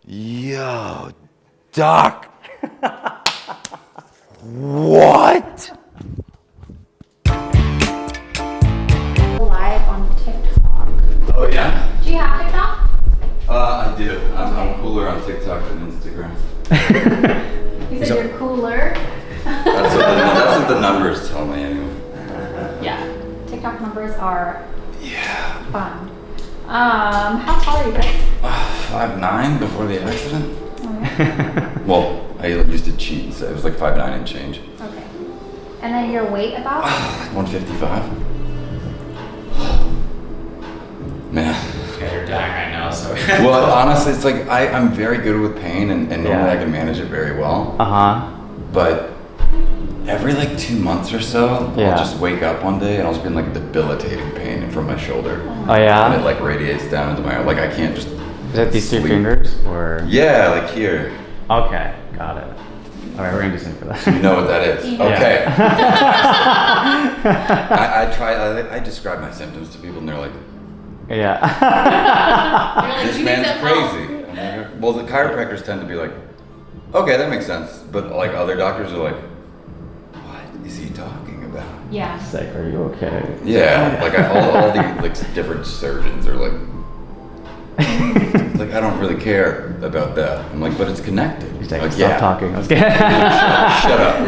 Yo, Doc. What? Live on TikTok. Oh yeah? Do you have TikTok? I do. I'm cooler on TikTok than Instagram. You said you're cooler. That's what the numbers tell me anyway. Yeah. TikTok numbers are fun. How tall are you guys? 5'9" before the accident. Okay. Well, I used to cheat and say it was like 5'9" and change. Okay. And then your weight about? 155. Man. Yeah, you're dying right now, so. Well, honestly, it's like I'm very good with pain, and normally I can manage it very well. But every like 2 months or so, I'll just wake up one day and I'll just be in like debilitating pain from my shoulder. Oh yeah? And it like radiates down into my, like I can't just. Is that these 2 fingers or? Yeah, like here. Okay, got it. All right, we're gonna do something for that. You know what that is? Yeah. Okay. I describe my symptoms to people and they're like, Yeah. this man's crazy. I'm like, well, the chiropractors tend to be like, okay, that makes sense. But like other doctors are like, what is he talking about? Yeah. It's like, are you okay? Yeah, like all the like different surgeons are like, like I don't really care about that. I'm like, but it's connected. He's like, stop talking. Let's get. Shut up.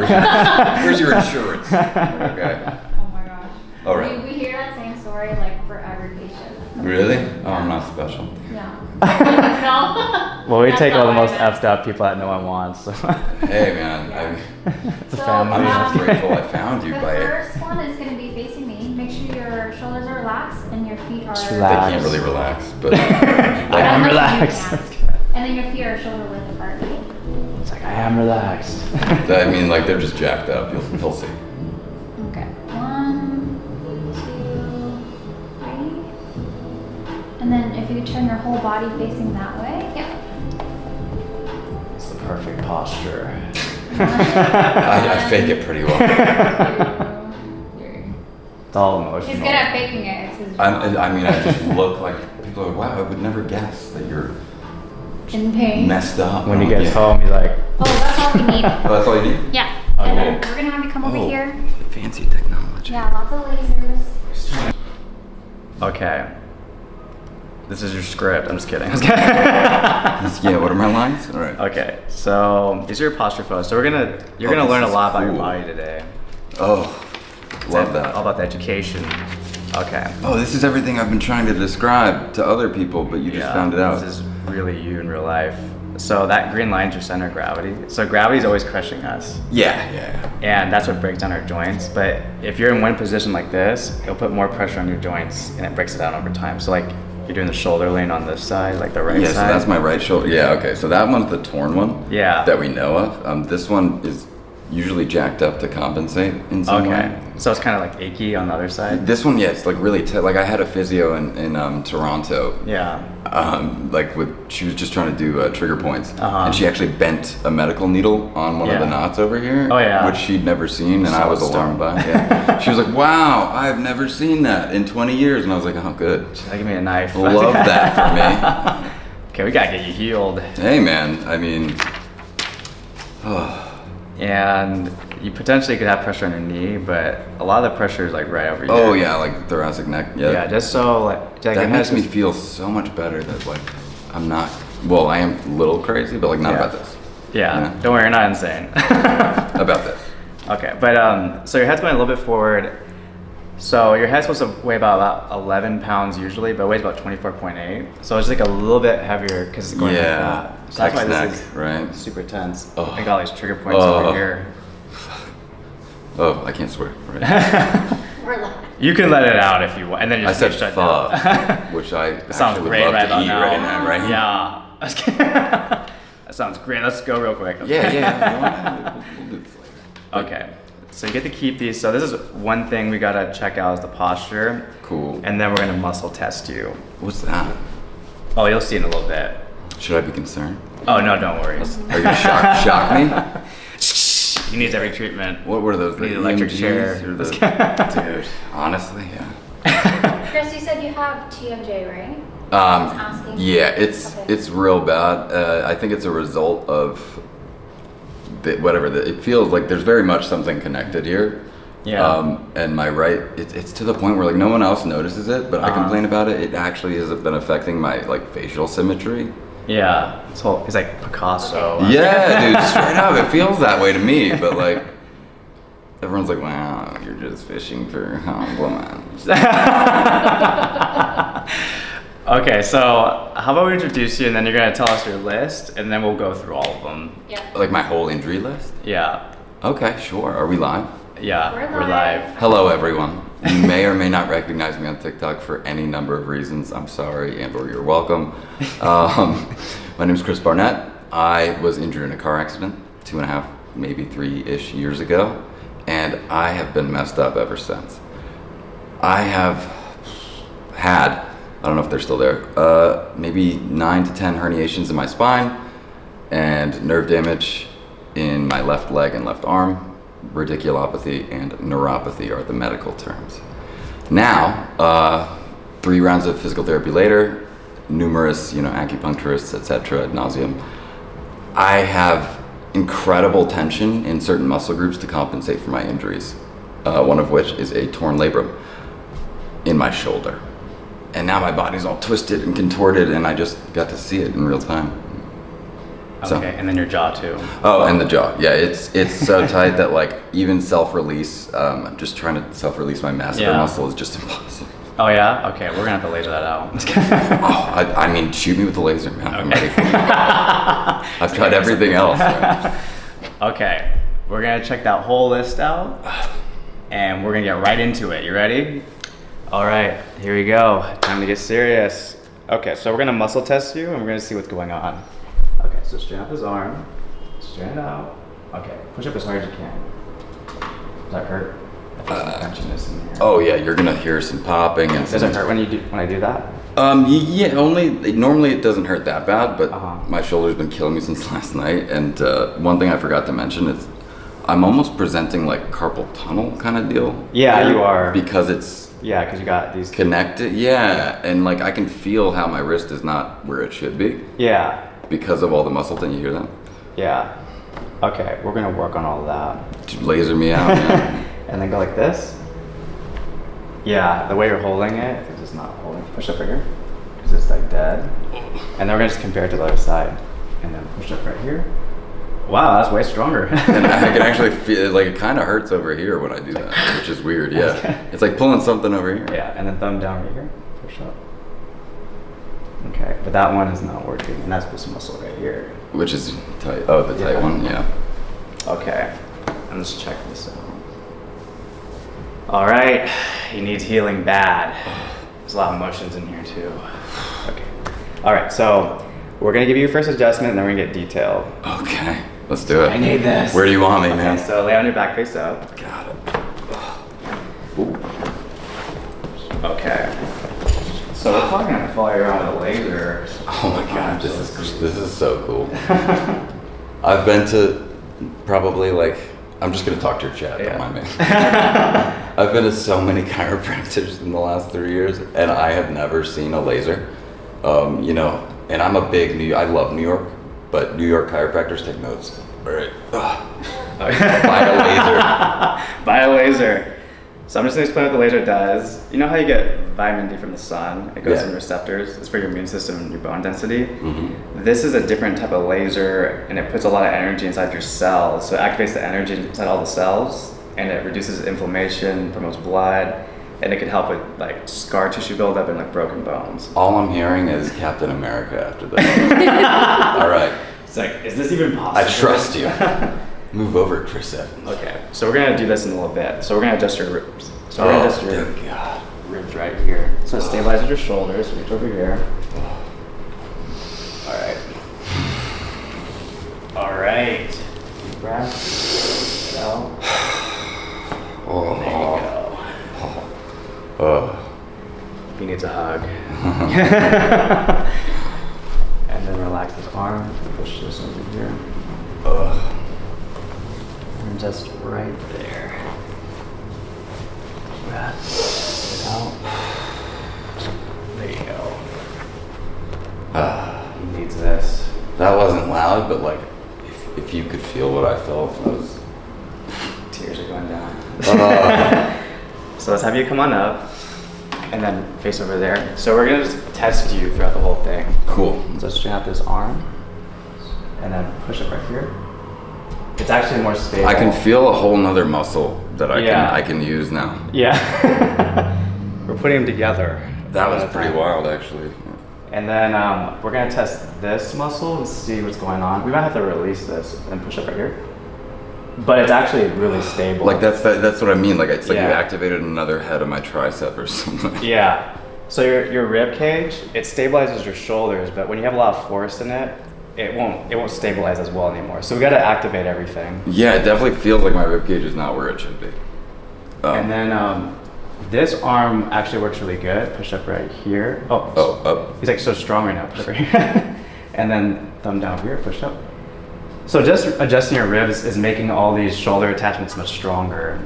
Where's your insurance? Okay. Oh my gosh. All right. We hear that same story like for every patient. Really? Oh, I'm not special. Yeah. No. Well, we That's take all the not most what I meant. effed up people that no one wants. So. Hey man, It's a So, family. I'm just grateful I found you The by it. first one is going to be facing me. Make sure your shoulders are relaxed and your feet are. Just They relax. can't really relax, but I am Unless you relaxed. can. And then your feet are shoulder width apart. It's like I am relaxed. I mean, like they're just jacked up. You'll see. Okay. 1, 2, 3. And then if you turn your whole body facing that way. Yep. It's the perfect posture. I fake it pretty well. It's all emotional. He's good at faking it. It's his job. I mean, I just look like people are like, wow, I would never guess that you're In pain. messed up. When he I'm like, gets yeah. home, he's like, Oh, that's all we need. Oh, that's all you need? Yeah. Okay. And then we're gonna have you come over Oh, here. fancy technology. Yeah, lots of lasers. okay. This is your script. I'm just kidding. Yeah, what are my lines? All right. Okay, so these are your posture photos. So you're gonna learn a this lot is about your cool. body today. Oh, love that. All about the education. Okay. Oh, this is everything I've been trying to describe to other people, but you just found it out. This is really you in real life. So that green line is your center of gravity. So gravity is always crushing us, Yeah. and that's what breaks down our joints. But if you're in one position like this, it'll put more pressure on your joints, and it breaks it down over time. So like you're doing the shoulder lean on this side, like the right Yeah, side. so that's my right shoulder. Yeah, okay. So that one's the torn one. Yeah. That we know of. This one is usually jacked up to compensate in some way. Okay. So it's kind of like achy on the other side. This one, yeah, it's like really like I had a physio in Toronto. Yeah. She was just trying to do trigger points, Uh-huh. and she actually bent a medical needle on one of the Yeah. knots over here. Oh, yeah. Which she'd never seen, and I was Solid alarmed by. Yeah. She was like, "Wow, I've never seen that in 20 years," and I was like, "Oh, good. She's like, give me a knife. Love that for me." Okay, we gotta get you healed. Hey, man. I mean, And you potentially could have pressure on your knee, but a lot of the pressure is like right over here. oh yeah, like thoracic neck. Yeah. Yeah, just so like That makes me feel so much better that like I'm not. Well, I am a little crazy, but like not about this. Yeah, don't worry, you're not insane. About this. Okay, but so your head's going a little bit forward. So your head's supposed to weigh about 11 pounds usually, but it weighs about 24.8. So it's like a little bit heavier because it's going like that. So that's why neck, this is right? super tense. Oh. I got all these trigger points over here. Oh, I can't swear. Right? Relax. You can let it out if you want, and then I just said shut fuck, down. which I That sounds actually would great love right to about eat now. right now, right? Yeah. That sounds great. Let's go real quick. Okay. Yeah. We'll do this later. Okay. So you get to keep these. So this is one thing we gotta check out is the posture. Cool. And then we're gonna muscle test you. What's that? Oh, you'll see in a little bit. Should I be concerned? Oh no, don't worry. Are you gonna shock me? You He needs every treatment. What were those? Need The an electric EMGs chair. or the, dude, honestly, yeah. Chris, you said you have TMJ, right? Asking. Yeah, it's real bad. I think it's a result of it feels like there's very much something connected here. Yeah. And my right, it's to the point where like no one else notices it, but I complain about it. It actually has been affecting my like facial symmetry. Yeah. So it's like Picasso. Yeah, dude, straight up, it feels that way to me. But like, everyone's like, "Wow, you're just fishing for compliments." Okay, so how about we introduce you, and then you're gonna tell us your list, and then we'll go through all of them. Yeah. Like my whole injury list? Yeah. Okay, sure. Are we live? Yeah. We're live. Hello, everyone. You may or may not recognize me on TikTok for any number of reasons. I'm sorry, and/or you're welcome. My name is Chris Barnett. I was injured in a car accident 2.5, maybe 3-ish years ago, and I have been messed up ever since. I have had, I don't know if they're still there, maybe 9 to 10 herniations in my spine and nerve damage in my left leg and left arm. Radiculopathy and neuropathy are the medical terms. Now, 3 rounds of physical therapy later, numerous, acupuncturists, etc. ad nauseum, I have incredible tension in certain muscle groups to compensate for my injuries. One of which is a torn labrum in my shoulder. And now my body's all twisted and contorted, and I just got to see it in real time. Okay, and then your jaw too. Oh, and the jaw. Yeah, it's so tight that like even self-release, just trying to self-release my masseter muscle is just impossible. Oh yeah? Okay, we're gonna have to laser that out. I mean, shoot me with the laser, man. Okay. I'm ready for it. I've tried everything else. Right? Okay, we're gonna check that whole list out, and we're gonna get right into it. You ready? All right, here we go. Time to get serious. Okay, so we're gonna muscle test you, and we're gonna see what's going on. Okay, so straighten out this arm. Straighten it out. Okay, push up as hard as you can. Does that hurt? I feel some tension in here. Oh yeah, you're gonna hear some popping and. Does it hurt when I do that? Yeah, normally it doesn't hurt that bad, but my shoulder's been killing me since last night. And one thing I forgot to mention is I'm almost presenting like carpal tunnel kind of deal. Yeah, you are. Because it's. Yeah, because you got these. Connected, yeah, and like I can feel how my wrist is not where it should be. Yeah. Because of all the muscle thing, you hear that? Yeah. Okay, we're gonna work on all of that. Just laser me out, man. And then go like this. Yeah, the way you're holding it, it's just not holding. Push up right here, because it's like dead. And then we're gonna just compare it to the other side. And then push up right here. Wow, that's way stronger. And I can actually feel like it kind of hurts over here when I do that, which is weird. Yeah, it's like pulling something over here. Yeah, and then thumb down right here. Push up. Okay, but that one is not working, and that's this muscle right here. Which is tight. Oh, the tight one. Yeah. Okay, and let's check this out. All right, he needs healing bad. There's a lot of emotions in here too. Okay. All right, so we're gonna give you your first adjustment, and then we're gonna get detailed. Okay. Let's do it. I need this. Where do you want me, man? So lay on your back face up. Got it. Ooh. Okay. So we're probably gonna follow you around with a laser. Oh my god, this is so cool. I've been to probably like, I'm just gonna talk to your chat, don't mind me. I've been to so many chiropractors in the last 3 years, and I have never seen a laser. And I'm a big I love New York, but New York chiropractors take notes. All right. Buy a laser. Buy a laser. So I'm just gonna explain what the laser does. You know how you get vitamin D from the sun? It goes in receptors. It's for your immune system and your bone density. Mm-hmm. This is a different type of laser, and it puts a lot of energy inside your cells. So it activates the energy inside all the cells, and it reduces inflammation, promotes blood, and it can help with like scar tissue buildup and like broken bones. All I'm hearing is Captain America after this. All right. It's like, is this even possible? I trust you. Move over, Chris Evans. Okay, so we're gonna do this in a little bit. So we're gonna adjust your ribs. So we're gonna adjust your ribs right here. So it stabilizes your shoulders. Reach over here. All right. All right. Deep breath. Out. Oh. There you go. He needs a hug. And then relax this arm. Push this over here. Turns just right there. Breath it out. There you go. He needs this. That wasn't loud, but like, if you could feel what I felt, that was... Tears are going down. So let's have you come on up and then face over there. So we're gonna just test you throughout the whole thing. Cool. So straighten out this arm and then push up right here. It's actually more stable. I can feel a whole nother muscle that I can use now. Yeah. We're putting them together. That was pretty wild, actually. And then we're gonna test this muscle and see what's going on. We might have to release this and push up right here. But it's actually really stable. Like that's what I mean. Like it's like you activated another head of my tricep or something. Yeah. So your rib cage, it stabilizes your shoulders, but when you have a lot of force in it, it won't stabilize as well anymore. So we got to activate everything. Yeah, it definitely feels like my rib cage is not where it should be. And then this arm actually works really good. Push up right here. Up. He's like so strong right now. Push up right here. And then thumb down here. Push up. So just adjusting your ribs is making all these shoulder attachments much stronger.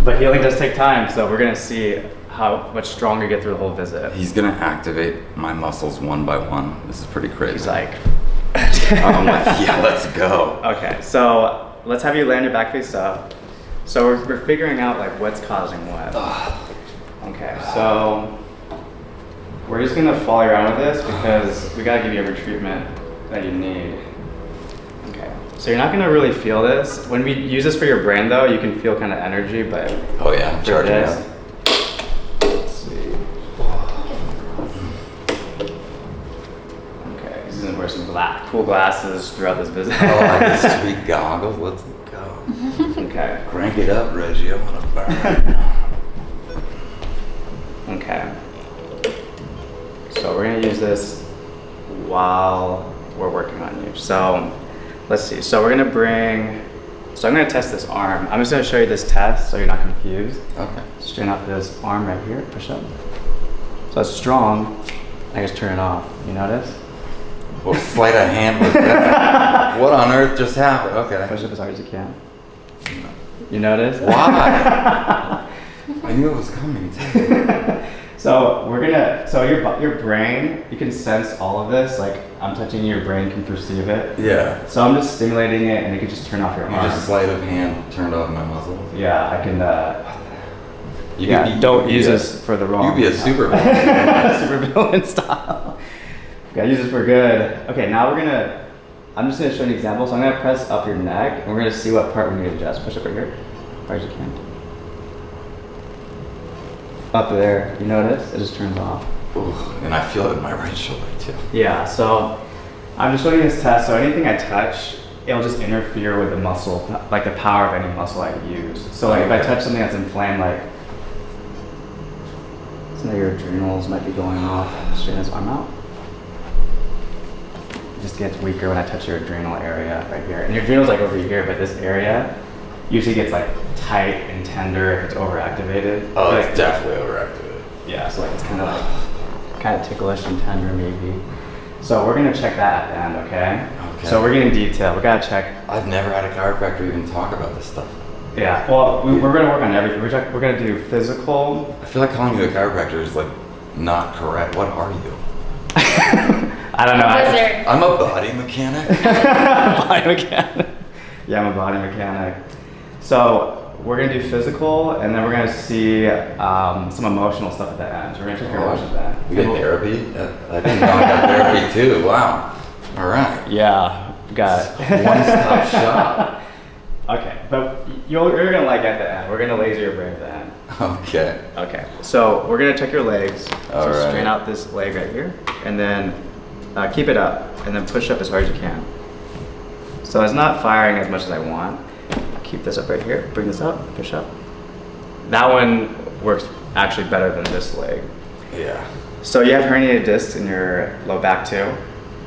But healing does take time, so we're gonna see how much stronger you get through the whole visit. He's gonna activate my muscles one by one. This is pretty crazy. He's like, I'm like, yeah, let's go. Okay, so let's have you land your back face up. So we're figuring out like what's causing what. Okay, so we're just gonna follow around with this because we gotta give you every treatment that you need. Okay, so you're not gonna really feel this. When we use this for your brain though, you can feel kind of energy, but oh yeah, for charging this, up. let's see. Okay, he's gonna wear some cool glasses throughout this visit. Oh, I got sweet goggles. Let's go. Okay. Crank it up, Reggie. I want to burn. Okay. So we're gonna use this while we're working on you. So let's see. So we're gonna I'm gonna test this arm. I'm just gonna show you this test so you're not confused. Okay. Straighten out this arm right here, push up. So it's strong. I just turn it off. You notice? What sleight of hand was that? What on earth just happened? Okay. Push up as hard as you can. You notice? Why? I knew it was coming too. So your brain, you can sense all of this. Like I'm touching your brain can perceive it. Yeah. So I'm just stimulating it, and you can just turn off your arm. You just sleight of hand turned off my muscles. Yeah, I can. Don't use this for the wrong. You'd be a supervillain. Supervillain style. Gotta use this for good. Okay, now I'm just gonna show you an example. So I'm gonna press up your neck, and we're gonna see what part we need to adjust. Push up right here, as hard as you can. Up there, you notice? It just turns off. Ooh, and I feel it in my right shoulder too. Yeah, so I'm just showing you this test. So anything I touch, it'll just interfere with the muscle, like the power of any muscle I use. So like if I touch something that's inflamed, like some of your adrenals might be going off. Straighten this arm out. It just gets weaker when I touch your adrenal area right here. And your adrenal's like over here, but this area usually gets like tight and tender if it's overactivated. Oh, like, it's definitely overactivated. Yeah, so like it's kind of ticklish and tender maybe. So we're gonna check that at the end, okay? So we're getting detail. We gotta check. I've never had a chiropractor even talk about this stuff. Yeah, well, we're gonna work on everything. We're gonna do physical. I feel like calling you a chiropractor is like not correct. What are you? I don't know. I'm a body mechanic. Body mechanic. Yeah, I'm a body mechanic. So we're gonna do physical, and then we're gonna see some emotional stuff at the end. So we're gonna check your emotions at the end. We get therapy? I didn't know I got therapy too. Wow. All right. Yeah, got it. One-stop shop. Okay, but you're gonna like at the end. We're gonna laser your brain at the end. Okay. Okay, so we're gonna check your legs. All right. Straighten out this leg right here, and then keep it up, and then push up as hard as you can. So it's not firing as much as I want. Keep this up right here. Bring this up. Push up. That one works actually better than this leg. Yeah. So you have herniated discs in your low back too.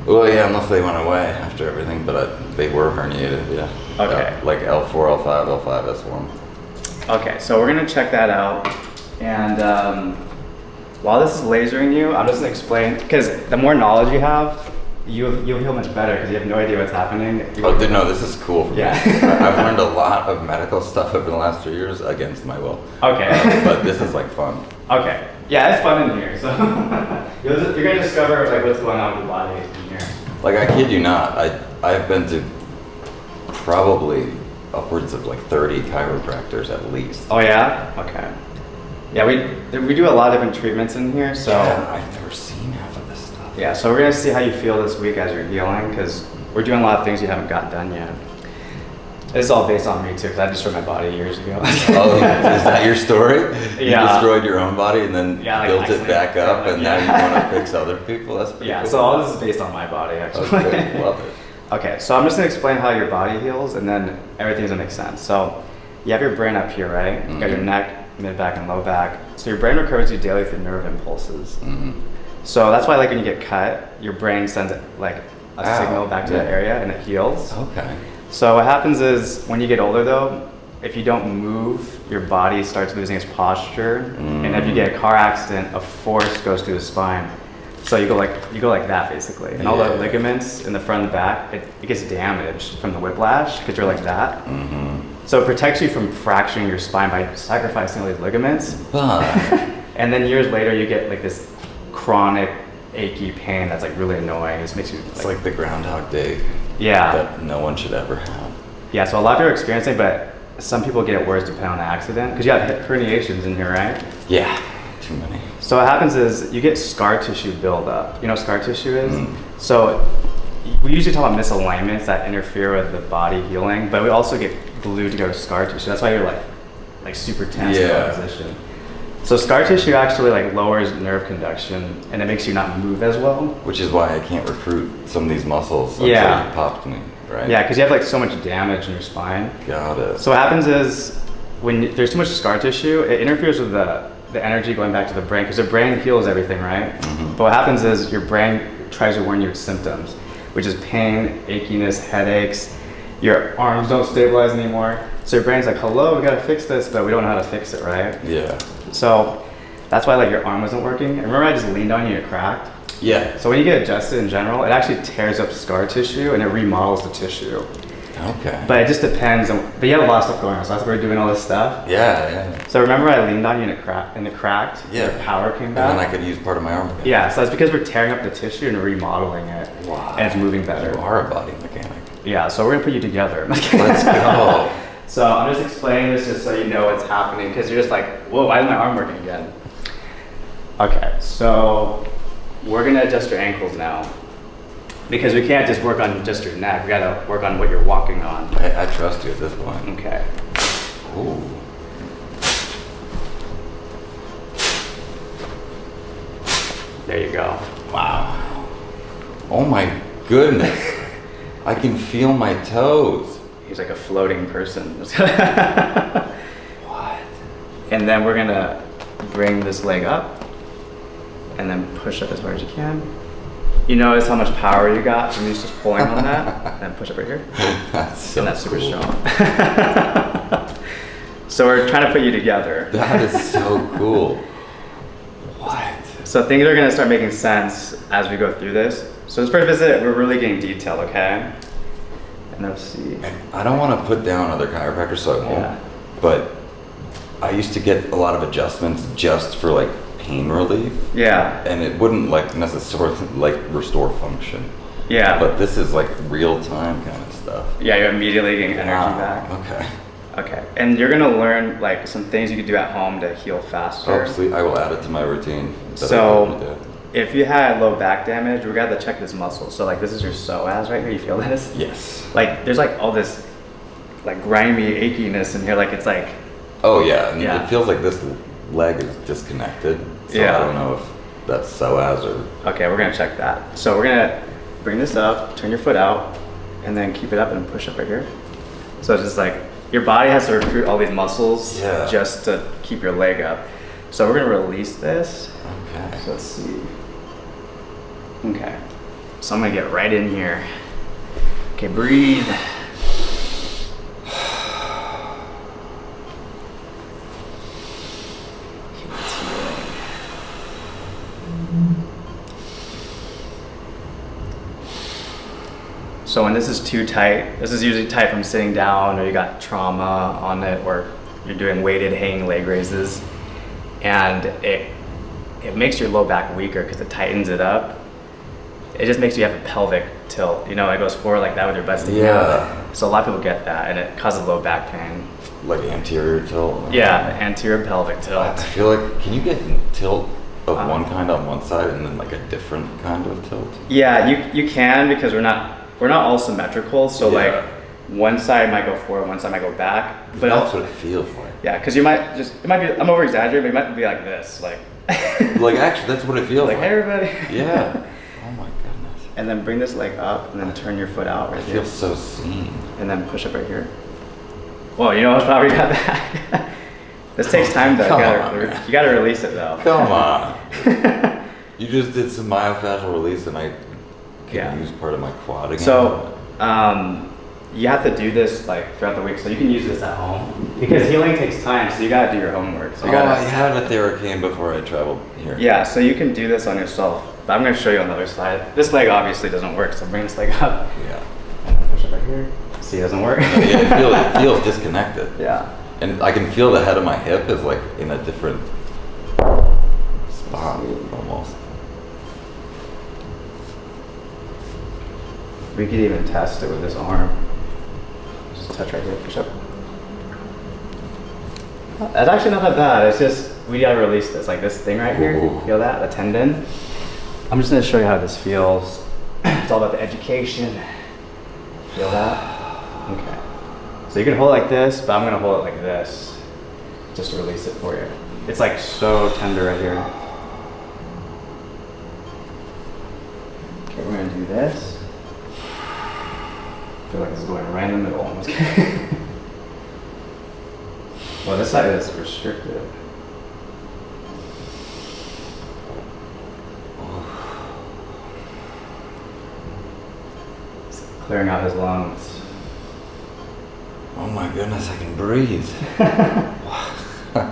Well, yeah, unless they went away after everything, but they were herniated, yeah. Okay. Like L4, L5, L5, S1. Okay, so we're gonna check that out. And while this is lasering you, I'm just gonna explain, because the more knowledge you have, you'll heal much better because you have no idea what's happening. Oh, dude, no, this is cool for me. Yeah. I've learned a lot of medical stuff over the last 3 years against my will. Okay. But this is like fun. Okay. Yeah, it's fun in here. So you're gonna discover like what's going on with the body in here. Like I kid you not, I've been to probably upwards of like 30 chiropractors at least. Oh yeah? Okay. Yeah, we do a lot of different treatments in here, so Yeah, I've never seen half of this stuff. yeah, so we're gonna see how you feel this week as you're healing, because we're doing a lot of things you haven't got done yet. It's all based on me too, because I destroyed my body years ago. Oh, is that your story? You Yeah. destroyed your own body and then Yeah, like built it accidentally. back up, and Yeah. now you want to fix other people? That's pretty Yeah, cool. so all this is based on my body actually. Okay, love it. Okay, so I'm just gonna explain how your body heals, and then everything's gonna make sense. So you have your brain up here, right? You got your neck, mid back, and low back. So your brain recovers you daily through nerve impulses. So that's why, like, when you get cut, your brain sends like a signal back to that area, and it heals. Okay. So what happens is when you get older, though, if you don't move, your body starts losing its posture, and if you get a car accident, a force goes through the spine. So you go like that basically, and all the ligaments in the front and the back, it gets damaged from the whiplash because you're like that. So it protects you from fracturing your spine by sacrificing all these ligaments. And then years later, you get like this chronic achy pain that's like really annoying. It makes you It's like the Groundhog Day yeah. that no one should ever have. Yeah, so a lot of people are experiencing, but some people get it worse depending on the accident. Because you have herniations in here, right? Yeah, too many. So what happens is you get scar tissue buildup. You know what scar tissue is? So we usually talk about misalignments that interfere with the body healing, but we also get glued together scar tissue. That's why you're like super tense in that position. So scar tissue actually like lowers nerve conduction, and it makes you not move as well. Which is why I can't recruit some of these muscles until Yeah. you popped me, right? Yeah, because you have like so much damage in your spine. Got it. So what happens is when there's too much scar tissue, it interferes with the energy going back to the brain, because the brain heals everything, right? But what happens is your brain tries to warn you of symptoms, which is pain, achiness, headaches. Your arms don't stabilize anymore. So your brain's like, hello, we gotta fix this, but we don't know how to fix it, right? Yeah. So that's why like your arm wasn't working. And remember I just leaned on you and it cracked? Yeah. So when you get adjusted in general, it actually tears up scar tissue and it remodels the tissue. Okay. But it just depends on, but you have a lot of stuff going on, so that's why we're doing all this stuff. Yeah. So remember I leaned on you and it cracked? Yeah. Your power came And back? then I could use part of my arm again. Yeah, so that's because we're tearing up the tissue and remodeling it. Wow. And it's moving better. You are a body mechanic. Yeah, so we're gonna put you together. Let's go. So I'm just explaining this just so you know what's happening, because you're just like, whoa, why is my arm working again? Okay, so we're gonna adjust your ankles now, because we can't just work on just your neck. We gotta work on what you're walking on. I trust you at this point. Okay. Ooh. There you go. Wow. Oh my goodness. I can feel my toes. He's like a floating person. What? And then we're gonna bring this leg up and then push up as hard as you can. You notice how much power you got from just pulling on that, and then push up right here. That's so And that's super cool. strong. So we're trying to put you together. That is so cool. What? So things are gonna start making sense as we go through this. So this first visit, we're really getting detailed, okay? And let's see. I don't want to put down other chiropractors, so I won't. Yeah. But I used to get a lot of adjustments just for like pain relief, Yeah, and it wouldn't like necessarily like restore function. yeah. But this is like real time kind of stuff. Yeah, you're immediately getting energy back. Okay. Okay, and you're gonna learn like some things you can do at home to heal faster. Obviously, I will add it to my routine. that I So, normally do. if you had low back damage, we gotta check this muscle. So like this is your psoas right here, you feel this? Yes. Like there's like all this like grimy achiness in here, like it's like, Oh yeah, and Yeah. it feels like this leg is disconnected. So Yeah. I don't know if that's psoas or. okay, we're gonna check that. So we're gonna bring this up, turn your foot out, and then keep it up and push up right here. So it's just like, your body has to recruit all these muscles Yeah. just to keep your leg up. So we're gonna release this. Okay. So let's see. Okay. So I'm gonna get right in here. Okay, breathe. So when this is too tight, this is usually tight from sitting down, or you got trauma on it, or you're doing weighted hanging leg raises, and it makes your low back weaker because it tightens it up. It just makes you have a pelvic tilt. You know, it goes forward like that with your butt sticking out. So a lot of people get that, and it causes low back pain. Like anterior tilt? Yeah, anterior pelvic tilt. I feel like, can you get tilt of one kind on one side and then like a different kind of tilt? Yeah, you can, because we're not all symmetrical. So like one side might go forward, one side might go back. But that's what it feels like. Yeah, because it might be, I'm over exaggerating, but it might be like this, like. Like actually, that's what it feels like. Like, hey everybody. Yeah. Oh my goodness. And then bring this leg up, and then turn your foot out right here. It feels so seen. And then push up right here. Well, you know what's probably got that. This takes time though. You gotta release it though. Come on. You just did some myofascial release, and I can use part of my quad again. So, you have to do this like throughout the week, so you can use this at home, because healing takes time, so you gotta do your homework. So I had a Theracane before I traveled here. Yeah, so you can do this on yourself, but I'm gonna show you on the other side. This leg obviously doesn't work, so bring this leg up. Yeah. And then push it right here. See, it doesn't work. Yeah, it feels disconnected. Yeah. And I can feel the head of my hip is like in a different spot almost. We could even test it with this arm. Just touch right here, push up. That's actually not that bad. It's just, we gotta release this, like this thing right here. Ooh. Feel that, the tendon? I'm just gonna show you how this feels. It's all about the education. Feel that? Okay. So you can hold it like this, but I'm gonna hold it like this, just to release it for you. It's like so tender right here. Okay, we're gonna do this. I feel like it's going right in the middle. Almost. Well, this side is restricted. It's clearing out his lungs. Oh my goodness, I can breathe.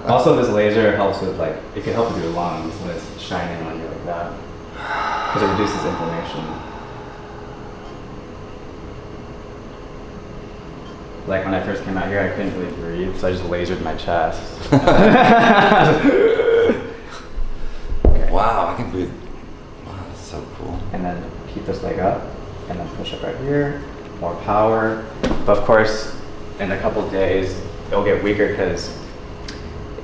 Also, this laser helps with like, it can help with your lungs when it's shining on you like that, because it reduces inflammation. Like when I first came out here, I couldn't really breathe, so I just lasered my chest. Okay. Wow, I can breathe. Wow, that's so cool. And then keep this leg up, and then push up right here. More power. But of course, in a couple days, it'll get weaker because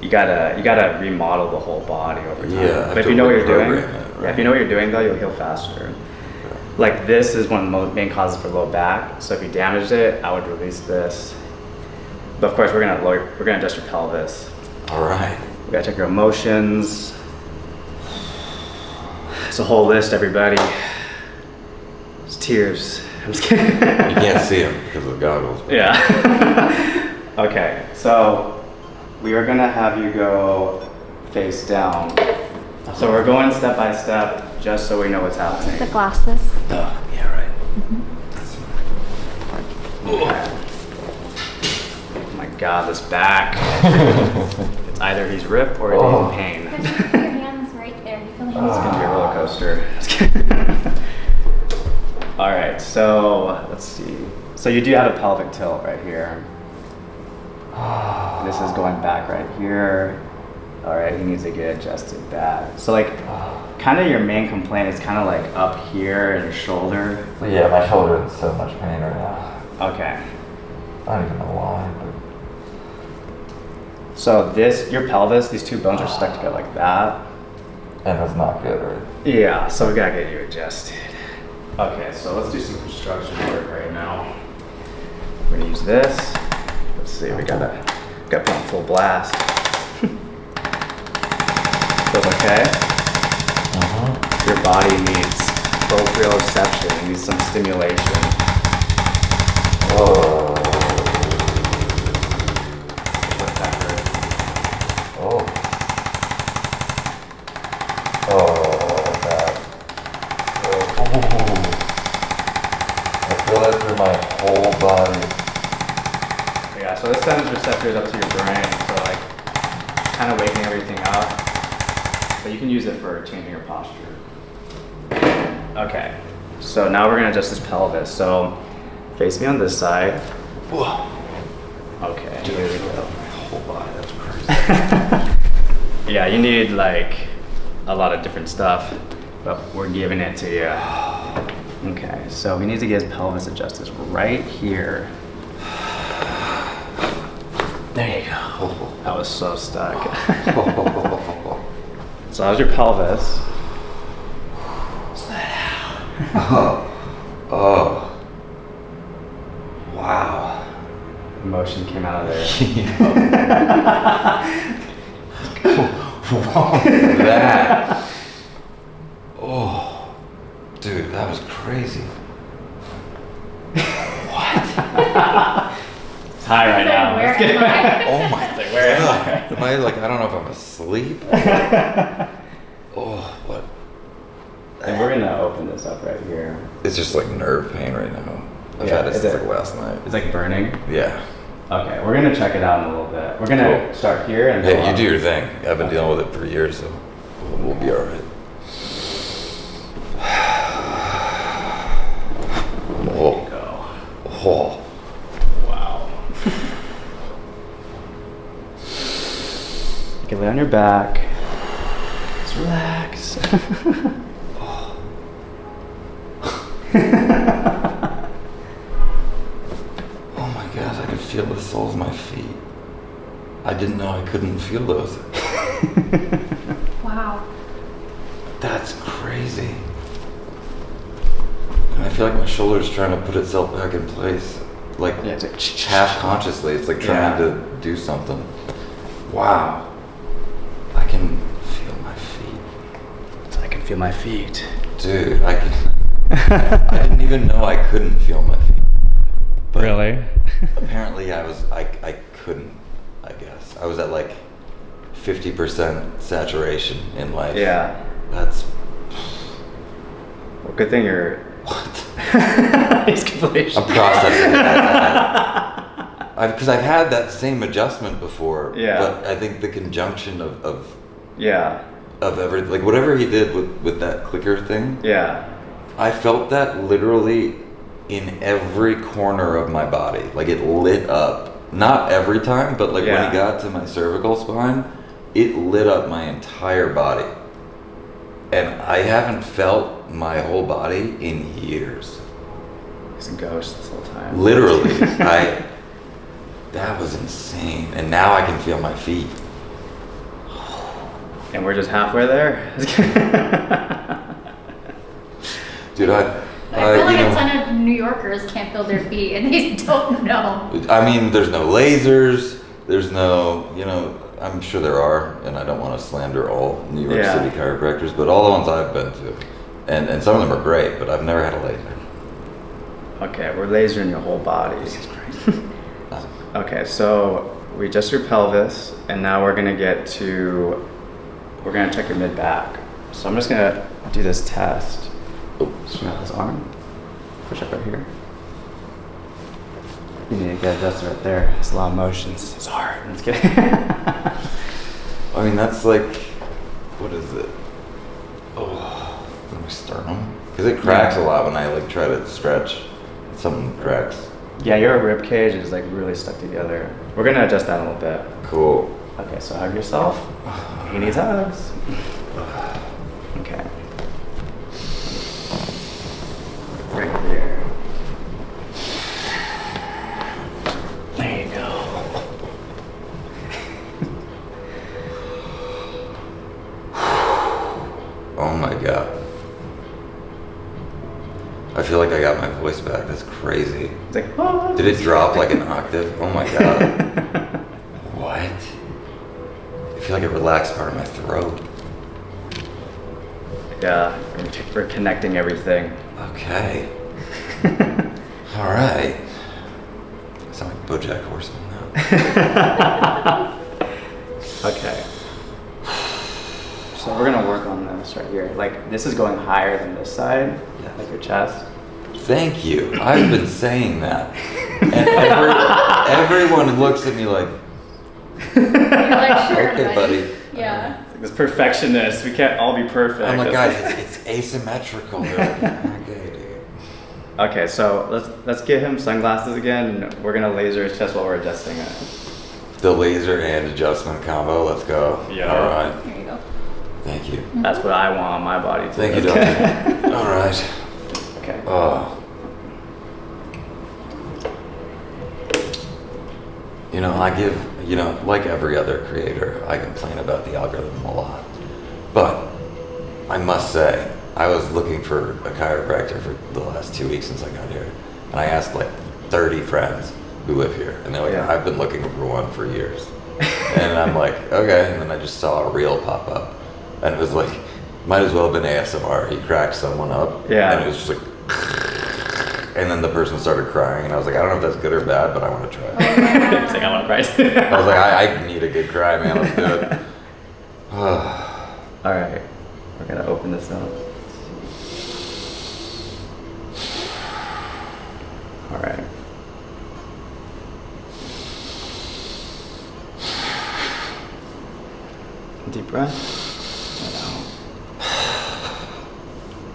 you gotta remodel the whole body over time. Yeah, but if you know what you're doing, right? if you know what you're doing though, you'll heal faster. Like this is one of the main causes for low back. So if you damaged it, I would release this. But of course, we're gonna adjust your pelvis. All right. We gotta check your emotions. It's a whole list, everybody. It's tears. I'm just kidding. You can't see them because of the goggles. Yeah. Okay, so we are gonna have you go face down. So we're going step by step, just so we know what's happening. The glasses. Oh, yeah, right. Okay. Oh my God, this back. It's either he's ripped or he's in pain. Just put your hands right there. You feel the hands It's gonna be a roller coaster. All right, so let's see. So you do have a pelvic tilt right here. This is going back right here. All right, he needs to get adjusted back. So like, kind of your main complaint is kind of like up here in your shoulder. Yeah, my shoulder is so much pain right now. Okay. I don't even know why, but... So your pelvis, these two bones are stuck together like that. And that's not good, right? Yeah, so we gotta get you adjusted. Okay, so let's do some construction work right now. We're gonna use this. Let's see, we gotta put on full blast. Feels okay? Your body needs proprioception, it needs some stimulation. Oh. What that hurt. Oh. Oh, that. Oh. I feel that through my whole body. Yeah, so this sends receptors up to your brain, so like kind of waking everything up. But you can use it for changing your posture. Okay, so now we're gonna adjust this pelvis. So Face me on this side. Whoa. Okay, Dude, here we go. my whole body, that's crazy. Yeah, you need like a lot of different stuff, but we're giving it to you. Okay, so we need to get his pelvis adjusted right here. There you go. That was so stuck. So how's your pelvis? Oh. Wow. Emotion came out of there. That. Oh. Dude, that was crazy. It's high right now. Where am I? Oh my Like, where am I? God. Am I like, I don't know if I'm asleep? Oh, what? And we're gonna open this up right here. It's just like nerve pain right now. I've Yeah, had it is since it- like last night. It's like burning. Yeah. Okay, we're gonna check it out in a little bit. We're gonna Cool. start here and go Hey, you up. do your thing. I've been dealing with it for years, so we'll be all right. Oh. Go. Oh. Wow. You can lay on your back. Just relax. Oh my gosh, I can feel the soles of my feet. I didn't know I couldn't feel those. Wow. That's crazy. And I feel like my shoulder's trying to put itself back in place. Like Yeah, it's like half consciously. It's like trying Yeah. to do something. Wow. I can feel my feet. I can feel my feet. Dude, I can. I didn't even know I couldn't feel my feet. But Really? apparently I couldn't, I guess. I was at like 50% saturation in life. Yeah. That's, Well, good thing you're. what? He's completely. I'm processing it. Because I've had that same adjustment before. Yeah. But I think the conjunction of Yeah. everything, like whatever he did with that clicker thing, Yeah. I felt that literally in every corner of my body. Like it lit up. Not every time, but like when Yeah. he got to my cervical spine, it lit up my entire body. And I haven't felt my whole body in years. He's a ghost this whole time. Literally. That was insane. And now I can feel my feet. And we're just halfway there. Dude, I feel like you a know, ton of New Yorkers can't feel their feet and they don't know. I mean, there's no lasers. There's no, I'm sure there are, and I don't want to slander all New York Yeah. City chiropractors, but all the ones I've been to, and some of them are great, but I've never had a laser. Okay, we're lasering your whole body. This is crazy. Okay, so we adjust your pelvis, and now we're gonna check your mid back. So I'm just gonna do this test. Straighten out his arm. Push up right here. You need to get adjusted right there. It's a lot of motions. It's hard. Let's get it. I mean, that's like, what is it? Oh, my sternum? Because it cracks a lot when I like try to stretch. Something cracks. Yeah, your rib cage is like really stuck together. We're gonna adjust that a little bit. Cool. Okay, so hug yourself. He needs hugs. Okay. Right there. There you go. Oh my God. I feel like I got my voice back. That's crazy. It's like, what? Did it drop like an octave? Oh my God. What? I feel like it relaxed part of my throat. Yeah, we're connecting everything. Okay. All right. I sound like BoJack Horseman now. Okay. So we're gonna work on this right here. Like this is going higher than this side, like your chest. Thank you. I've been saying that. And everyone looks at me like, You're like, sure, okay, buddy. Yeah. It's like this perfectionist. We can't all be perfect. I'm like, That's guys, it's asymmetrical. They're like, okay, dude. Okay, so let's get him sunglasses again. And we're gonna laser his chest while we're adjusting it. The laser and adjustment combo. Let's go. Yeah. All right. Here you go. Thank you. That's what I want on my body too. Thank you, doctor. All right. Okay. You know, like every other creator, I complain about the algorithm a lot. But I must say, I was looking for a chiropractor for the last 2 weeks since I got here. And I asked like 30 friends who live here. And they're like, I've been looking for one for years. And I'm like, okay. And then I just saw a reel pop up. And it was like, might as well have been ASMR. He cracked someone up. Yeah. And it was just like, and then the person started crying. And I was like, I don't know if that's good or bad, but I want to try it. It's like, I want to cry. I was like, I need a good cry, man. Let's do it. All right. We're going to open this up. All right. Deep breath. Let out.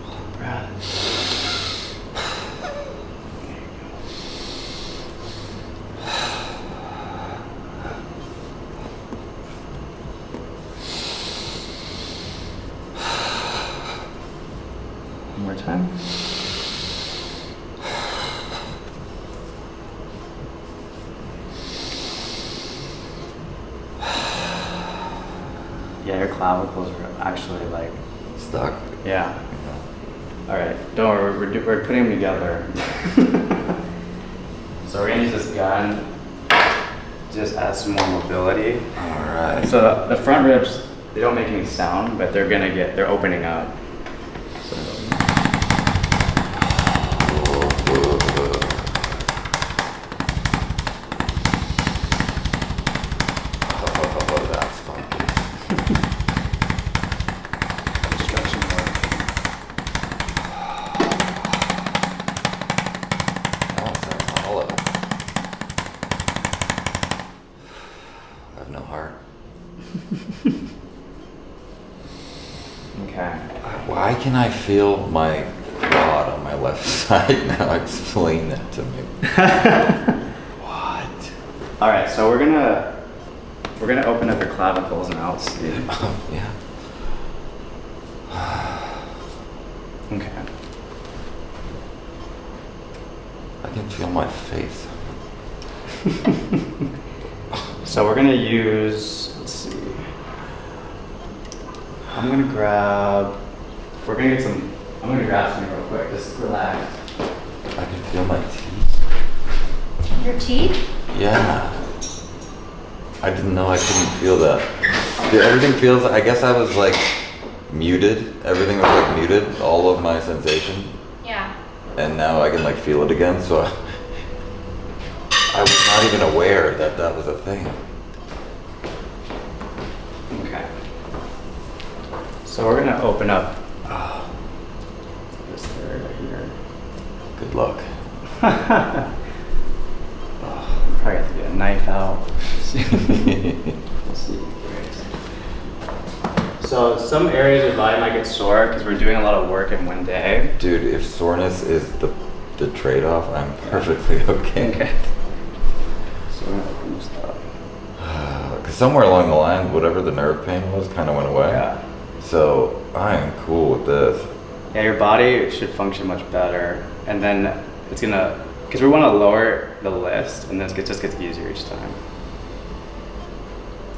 Deep breath. There you go. One more time. Yeah, your clavicles are actually like Stuck? Yeah. All right. Don't worry. We're putting them together. So we're gonna use this gun. Just add some more mobility. All right. So the front ribs, they don't make any sound, but they're opening up. So, That's funky. stretching more. That sounds hollow. I have no heart. Okay. Why can I feel my quad on my left side now? Explain that to me. What? All right. So we're gonna open up your clavicles now. Let's see. Yeah. Okay. I can feel my face. So we're gonna use, let's see. I'm gonna grab something real quick, just relax. I can feel my teeth. Your teeth? Yeah. I didn't know I couldn't feel that. Dude, everything feels, I guess I was like muted. Everything was like muted, all of my sensation. Yeah. And now I can like feel it again, so I was not even aware that that was a thing. Okay. So we're gonna open up this area right here. Good luck. Probably have to get a knife out. Let's see. So some areas of your body might get sore because we're doing a lot of work in one day. Dude, if soreness is the trade-off, I'm perfectly okay. Okay. So we're gonna open this up. Because somewhere along the line, whatever the nerve pain was kind of went away. Yeah. So I am cool with this. Yeah, your body should function much better, and then it's gonna, because we want to lower the list, and then it just gets easier each time.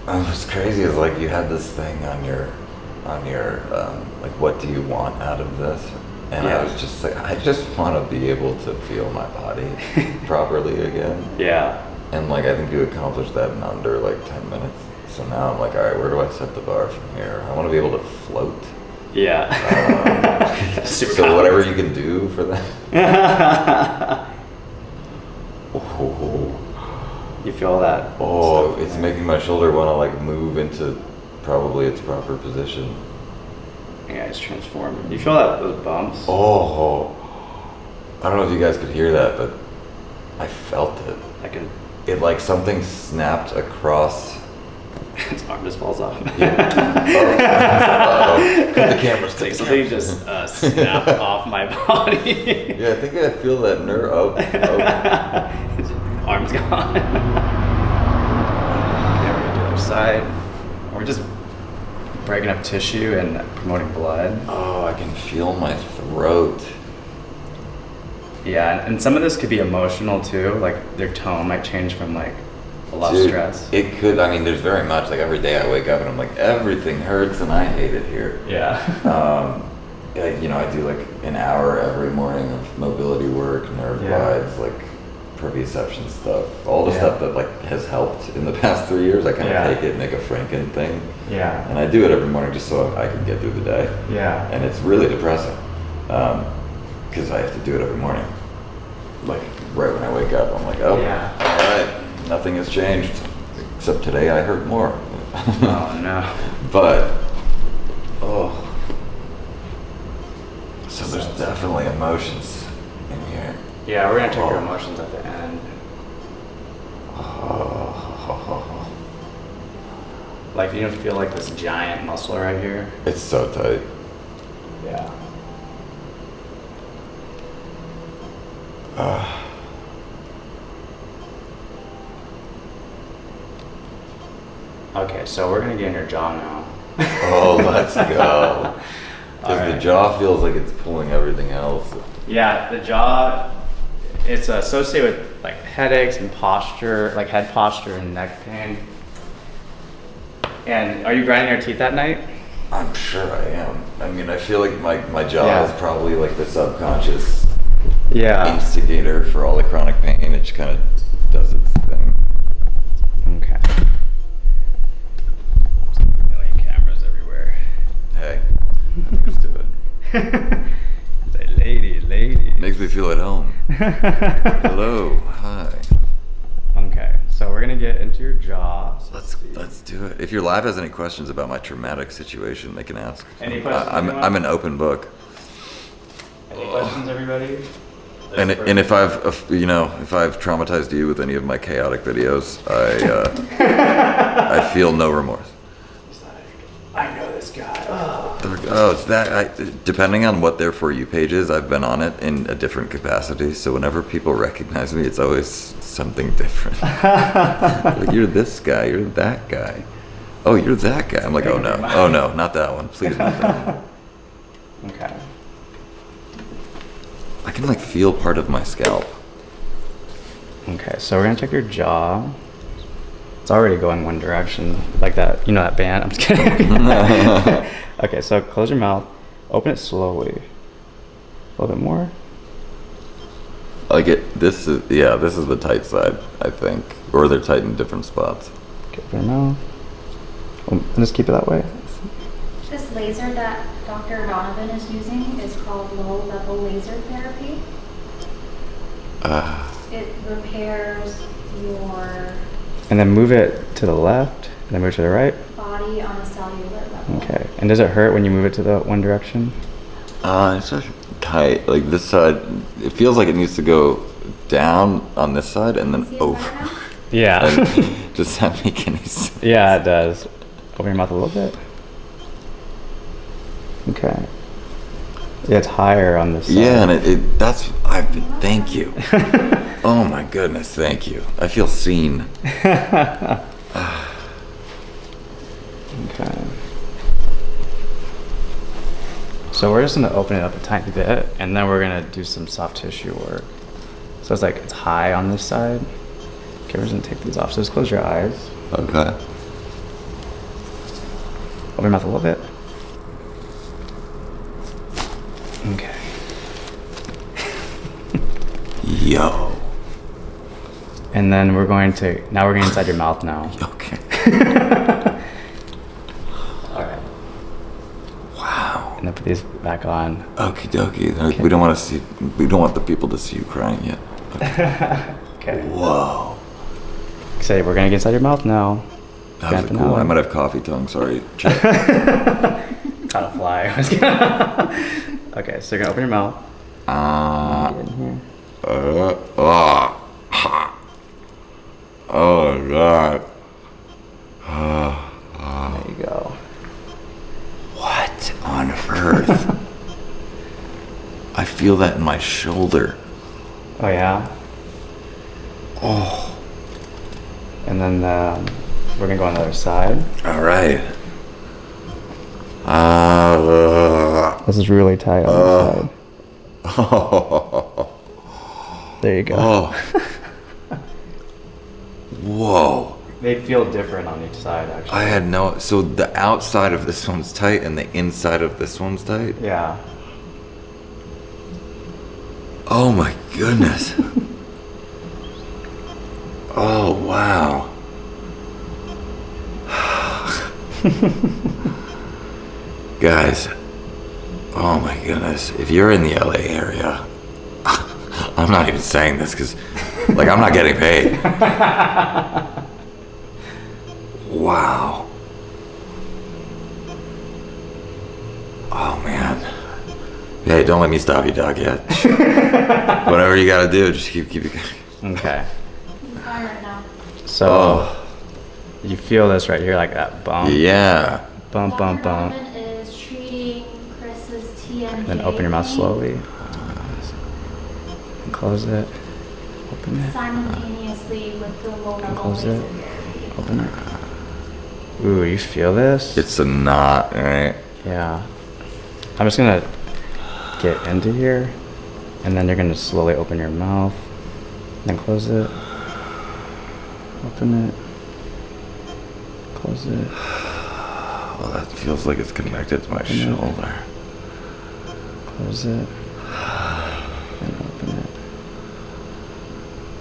What's crazy is like you had this thing on your like, what do you want out of this? And I was just like, I just want to be able to feel my body properly again. Yeah. And like, I think you accomplished that in under like 10 minutes. So now I'm like, all right, where do I set the bar from here? I want to be able to float. Yeah. So whatever you can do for that. Oh. You feel that? Oh, it's making my shoulder want to like move into probably its proper position. Yeah, it's transforming. You feel that, those bumps? Oh, I don't know if you guys could hear that, but I felt it. I can. It like something snapped across His arm just falls off. Yeah. Put the camera stick. Something just snapped off my body. Yeah, I think I feel that nerve. Oh. His arm's gone. Okay, we're gonna do the other side. We're just breaking up tissue and promoting blood. Oh, I can feel my throat. Yeah, and some of this could be emotional too. Like their tone might change from like a lot of stress. It could. I mean, there's very much like every day I wake up and I'm like, everything hurts and I hate it here. Yeah. You know, I do like an hour every morning of mobility work, nerve glides, like proprioception stuff, all the stuff that like has helped in the past 3 years. I kind of take it, make a Franken thing. Yeah. And I do it every morning just so I can get through the day. Yeah. And it's really depressing because I have to do it every morning. Like right when I wake up, I'm like, oh, all right, nothing has changed except today I hurt more. Oh no. But so there's definitely emotions in here. Yeah, we're gonna check your emotions at the end. Like you don't feel like this giant muscle right here? It's so tight. Yeah. Okay, so we're gonna get in your jaw now. Oh, let's go. Because All the right. jaw feels like it's pulling everything else. Yeah, the jaw, it's associated with like headaches and posture, like head posture and neck pain. And are you grinding your teeth at night? I'm sure I am. I mean, I feel like my jaw is probably like the subconscious instigator for all the chronic pain. It just kind of does its thing. Okay. There's a million cameras everywhere. Hey, I'm used to it. Say, lady. Makes me feel at home. Hello, hi. Okay, so we're gonna get into your jaw. Let's do it. If your lab has any questions about my traumatic situation, they can ask. Any questions? I'm an open book. Any questions, everybody? And if I've traumatized you with any of my chaotic videos, I feel no remorse. He's like, I know this guy. Oh, it's that. Depending on what their For You page is, I've been on it in a different capacity. So whenever people recognize me, it's always something different. Like, you're this guy, you're that guy. Oh, you're that guy. I'm like, oh no, not that one. Please, not that one. Okay. I can like feel part of my scalp. Okay, so we're gonna check your jaw. It's already going one direction, like that. You know that band? I'm just kidding. Okay, so close your mouth, open it slowly. A little bit more. Like this is the tight side, I think, or they're tight in different spots. Okay, open your mouth. And just keep it that way. This laser that Dr. Donovan is using is called low-level laser therapy. It repairs your And then move it to the left, and then move to the right. body on a cellular level. Okay. And does it hurt when you move it to the one direction? It's just tight. Like this side, it feels like it needs to go down on this side and then See it better over. now? Yeah. Does that make any sense? Yeah, it does. Open your mouth a little bit. Okay. Yeah, it's higher on this side. Yeah, and thank you. Oh my goodness, thank you. I feel seen. Okay. So we're just gonna open it up a tiny bit, and then we're gonna do some soft tissue work. So it's like, it's high on this side. Okay, we're just gonna take these off. So just close your eyes. Okay. Open your mouth a little bit. Okay. Yo. And then we're going inside your mouth now. Okay. Alright. Wow. And then put these back on. Okie dokie. We don't want the people to see you crying yet. Okay. Whoa. Say, we're gonna get inside your mouth now. That was cool. I might have coffee tongue, sorry. Caught a fly. Okay, so you're gonna open your mouth. Get in here. Oh god. feel that in my shoulder. Oh yeah. Oh. And then we're gonna go on the other side. All right. This is really tight on this side. Oh. There you go. Oh. Whoa. They feel different on each side, actually. I had no. So the outside of this one's tight and the inside of this one's tight? Yeah. Oh my goodness. Oh, wow. Guys, oh my goodness. If you're in the LA area, I'm not even saying this because, like, I'm not getting paid. Wow. Oh man. Hey, don't let me stop you, dog, yet. Whatever you gotta do, just keep it going. Okay. I'm fine right now. So you feel this right here, like that bump. Yeah. Bump, bump, bump. Donovan is treating Chris's TMJ. Then open your mouth pain slowly. And close it. Open it. simultaneously with the low level Close it. laser therapy. Open it. Ooh, you feel this? It's a knot, right? Yeah. I'm just gonna get into here, and then you're gonna slowly open your mouth, then close it. Open it. Close it. Well, that feels like it's connected to my shoulder. Close it. And open it.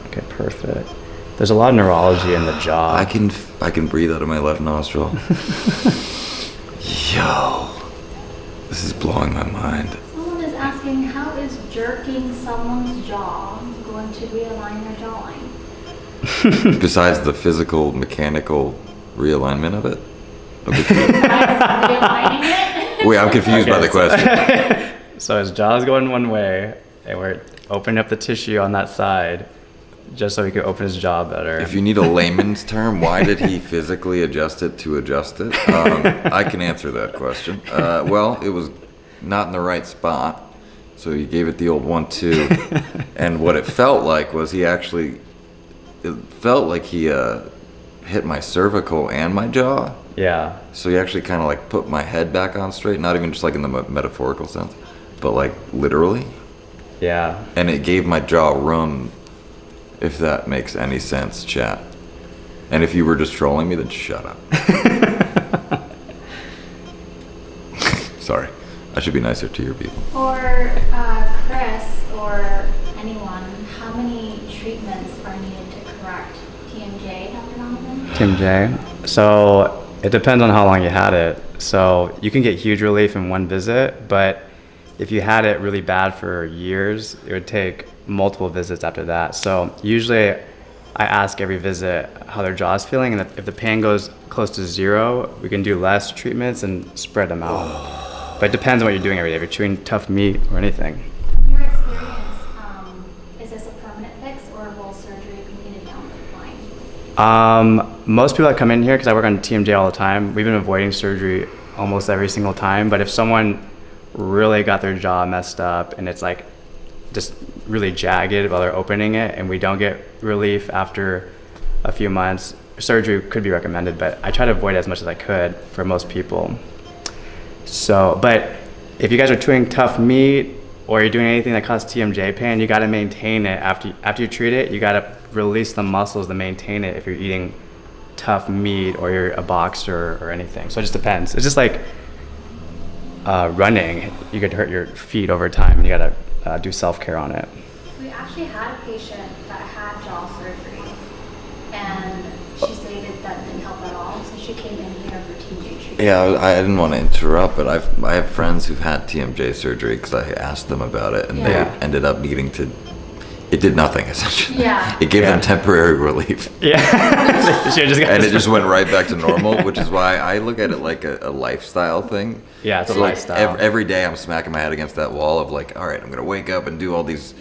Okay, perfect. There's a lot of neurology in the jaw. I can breathe out of my left nostril. Yo, this is blowing my mind. Someone is asking, how is jerking someone's jaw going to realign their jawline? Besides the physical, mechanical realignment of it? Realigning it? Wait, I'm confused by the question. So his jaw's going one way, and we're opening up the tissue on that side, just so he could open his jaw better. If you need a layman's term, why did he physically adjust it to adjust it? I can answer that question. Well, it was not in the right spot, so he gave it the old 1-2. And what it felt like was it felt like he hit my cervical and my jaw. Yeah. So he actually kind of like put my head back on straight, not even just like in the metaphorical sense, but like literally. Yeah. And it gave my jaw room, if that makes any sense, chat. And if you were just trolling me, then shut up. Sorry. I should be nicer to your people. For Chris or anyone, how many treatments are needed to correct TMJ, Dr. Donovan? TMJ. So it depends on how long you had it. So you can get huge relief in one visit, but if you had it really bad for years, it would take multiple visits after that. So usually I ask every visit how their jaw is feeling, and if the pain goes close to 0, we can do less treatments and spread them out. But it depends on what you're doing every day, if you're chewing tough meat or anything. In your experience, is this a permanent fix or will surgery be needed down the line? Most people that come in here, because I work on TMJ all the time, we've been avoiding surgery almost every single time. But if someone really got their jaw messed up and it's like just really jagged while they're opening it and we don't get relief after a few months, surgery could be recommended, but I try to avoid it as much as I could for most people. So, but if you guys are chewing tough meat or you're doing anything that causes TMJ pain, you got to maintain it. After you treat it, you got to release the muscles to maintain it if you're eating tough meat or you're a boxer or anything. So it just depends. It's just like running. You could hurt your feet over time, and you got to do self-care on it. We actually had a patient that had jaw surgery, and she stated that didn't help at all, so she came in here for TMJ treatment. Yeah, I didn't want to interrupt, but I have friends who've had TMJ surgery because I asked them about it, and they ended up needing to. It did nothing essentially. Yeah. It gave them temporary relief. Yeah. And it just went right back to normal, which is why I look at it like a lifestyle thing. Yeah, it's a So like lifestyle. every day I'm smacking my head against that wall of like, all right, I'm gonna wake up and do all these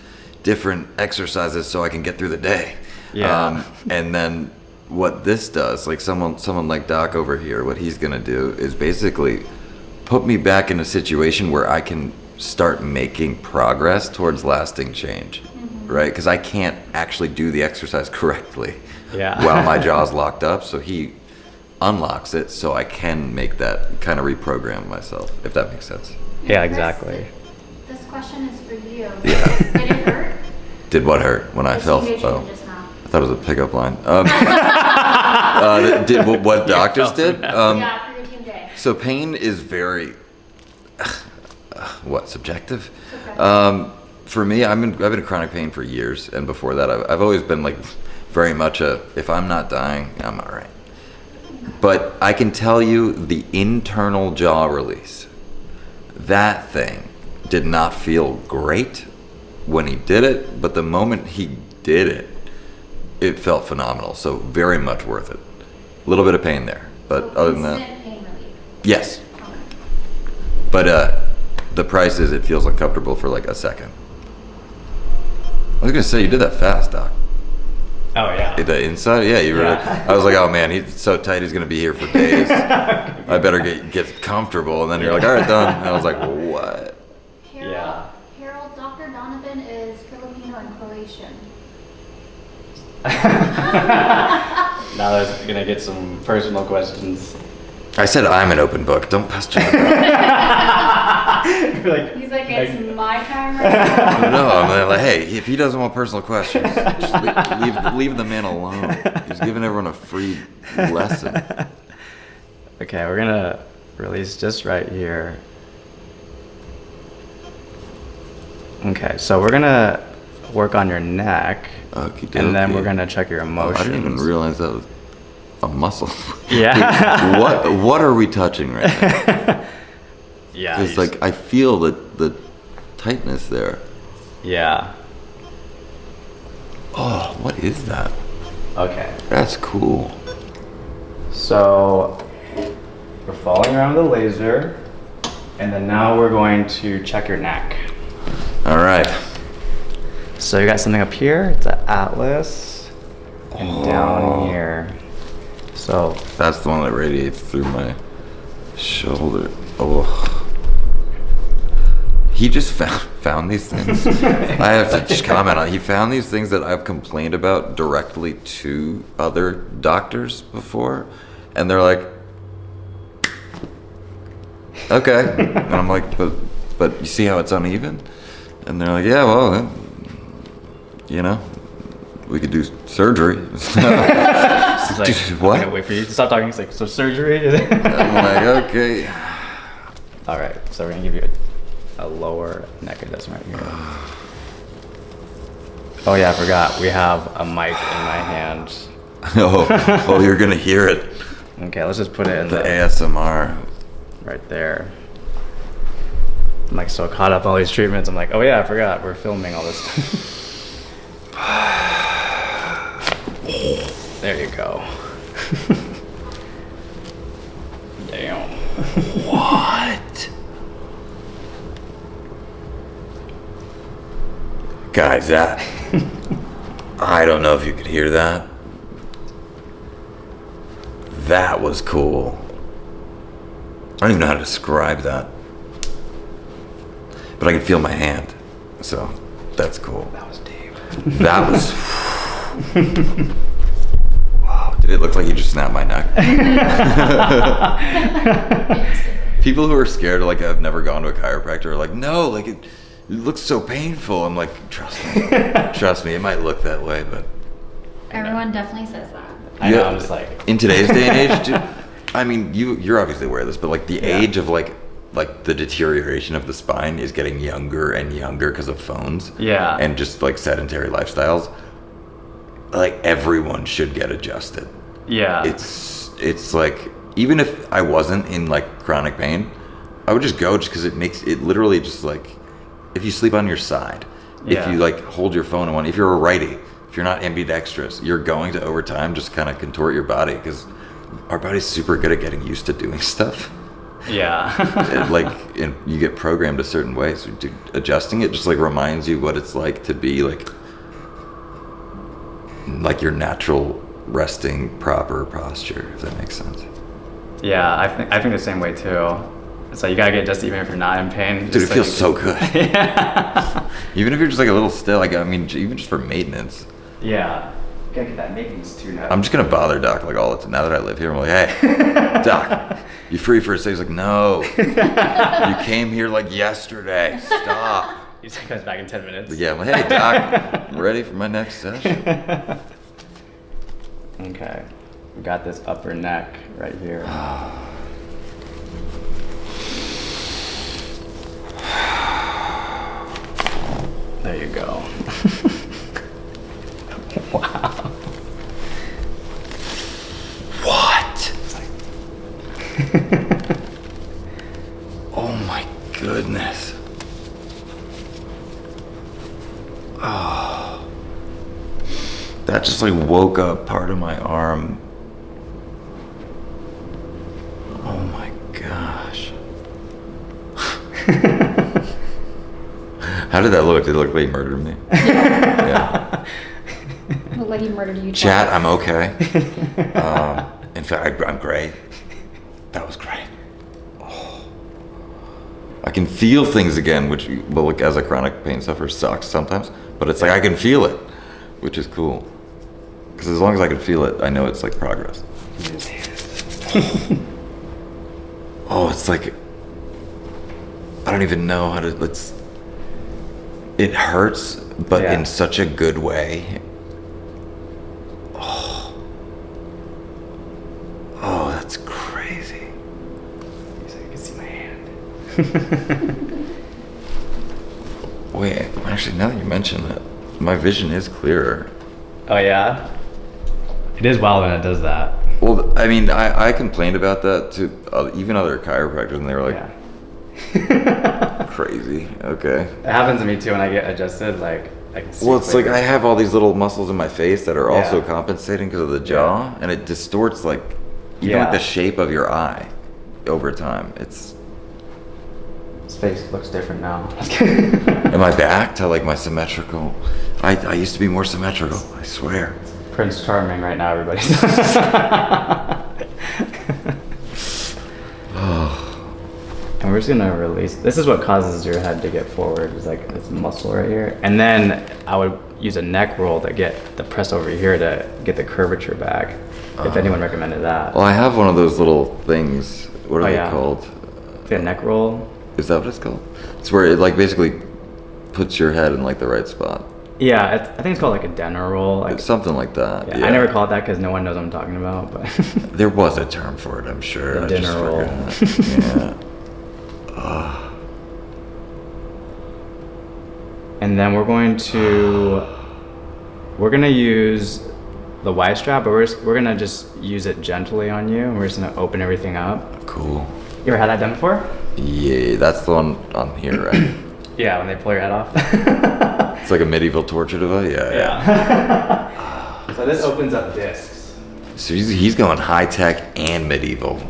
different exercises so I can get through the day. Yeah. And then what this does, like someone like Doc over here, what he's gonna do is basically put me back in a situation where I can start making progress towards lasting change, right? Because I can't actually do the exercise correctly while my jaw's locked up. So he unlocks it so I can make that kind of reprogram myself, if that makes sense. Yeah, exactly. This question is for you. Yeah. Did it hurt? Did what hurt when I fell? Oh, Just now. I thought it was a pickup line. Did what doctors did? Yeah, for your TMJ. So pain is very, subjective? For me, I've been in chronic pain for years, and before that, I've always been like very much if I'm not dying, I'm all right. But I can tell you the internal jaw release, that thing did not feel great when he did it, but the moment he did it, it felt phenomenal. So very much worth it. A little bit of pain there, but other than that, Pain relief. yes. Okay. But the price is it feels uncomfortable for like a second. I was gonna say you did that fast, Doc. Oh yeah. The inside, yeah, you were. Yeah. I was like, oh man, he's so tight, he's gonna be here for days. I better get comfortable, and then you're like, all right, done. And I was like, what? Harold, Dr. Donovan is Filipino and Croatian. Now there's gonna get some personal questions. I said I'm an open book. Don't pester me. He's like, it's my time right now. No, I'm like, hey, if he doesn't want personal questions, just leave the man alone. He's giving everyone a free lesson. Okay, we're gonna release just right here. Okay, so we're gonna work on your neck, and then we're gonna check your emotions. I didn't even realize that was a muscle. Yeah. Dude, what are we touching right now? Yeah. It's like I feel the tightness there. Yeah. Oh, what is that? Okay. That's cool. So we're following around with the laser, and then now we're going to check your neck. All right. So you got something up here. It's an atlas, and down here. So that's the one that radiates through my shoulder. Oh. He just found these things. I have to just comment on it. He found these things that I've complained about directly to other doctors before, and they're like, okay. And I'm like, but you see how it's uneven? And they're like, yeah, well, we could do surgery. he's like, what? I'm gonna wait for you to stop talking. He's like, so surgery? I'm like, okay. All right, so we're gonna give you a lower neck adjustment right here. Oh yeah, I forgot. We have a mic in my hand. Oh, you're gonna hear it. Okay, let's just put it in the ASMR. Right there. I'm like so caught up on all these treatments. I'm like, oh yeah, I forgot. We're filming all this. There you go. Damn. What? Guys, that... I don't know if you could hear that. That was cool. I don't even know how to describe that. But I can feel my hand. So, that's cool. That was deep. That was... Wow, did it look like you just snapped my neck? People who are scared, like, I've never gone to a chiropractor are like, no, like, it looks so painful. I'm like, trust me, it might look that way, but... Everyone definitely says that. I know, I'm just like... In today's day and age, dude, I mean, you're obviously aware of this, but, like, the age of, like the deterioration of the spine is getting younger and younger because of phones. Yeah. And just, like, sedentary lifestyles. Like, everyone should get adjusted. Yeah. It's like, even if I wasn't in, like, chronic pain, I would just go just because it makes it literally just, like, if you sleep on your side, if you, like, hold your phone in one, if you're a righty, if you're not ambidextrous, you're going to, over time, just kind of contort your body because our body's super good at getting used to doing stuff. Yeah. And you get programmed a certain way, so adjusting it just, like, reminds you what it's like to be, like your natural resting proper posture, if that makes sense. Yeah, I think the same way too. So you gotta get just even if you're not in pain. Dude, it so feels you so can- good. Yeah. Even if you're just like a little still, like I mean, even just for maintenance. Yeah. Gotta get that maintenance tune up. I'm just gonna bother Doc like all the time. Now that I live here, I'm like, hey, Doc, you free for a second? He's like, no, you came here like yesterday. Stop. He just comes back in 10 minutes. But yeah, I'm like, hey, Doc, I'm ready for my next session. Okay. We got this upper neck right here. There you go. Wow. What? Oh my goodness. Oh. That just like woke up part of my arm. Oh my gosh. How did that look? Did it look like he murdered me? Yeah. Looked like he murdered you. Chat, twice. I'm okay. In fact, I'm great. That was great. Oh. I can feel things again, which, well, like, as a chronic pain sufferer, sucks sometimes. But it's like I can feel it, which is cool. Because as long as I can feel it, I know it's like progress. Oh, it's like I don't even know how to. It hurts, but Yeah. in such a good way. Oh, that's crazy. So you can see my hand. Wait, actually, now that you mention it, my vision is clearer. Oh yeah? It is wild when it does that. Well, I mean, I complained about that to even other chiropractors, and they were like, Yeah. crazy. Okay. It happens to me too when I get adjusted, like I can see Well, it's like clearly. I have all these little muscles in my face that are also Yeah. compensating because of the jaw, and it distorts like even Yeah. like the shape of your eye over time. It's His face looks different now. am I back to like my symmetrical? I used to be more symmetrical. I swear. Prince Charming right now, everybody. And we're just gonna release. This is what causes your head to get forward. Is like this muscle right here, and then I would use a neck roll to get the press over here to get the curvature back. If anyone recommended that, Well, I have one of those little things. What are Oh, they yeah. called? it's a neck roll. Is that what it's called? It's where it like basically puts your head in like the right spot. Yeah, I think it's called like a Denner roll. Like, It's something like that. yeah, Yeah. I never call it that because no one knows what I'm talking about. But There was a term for it, I'm sure. The I just dinner roll. forgot. Yeah. and then we're gonna use the Ystrap, but we're gonna just use it gently on you, and we're just gonna open everything up. Cool. You ever had that done before? Yeah, that's the one on here, right? Yeah, when they pull your head off. It's like a medieval torture device. Yeah. Yeah. So this opens up discs. So he's going high tech and medieval.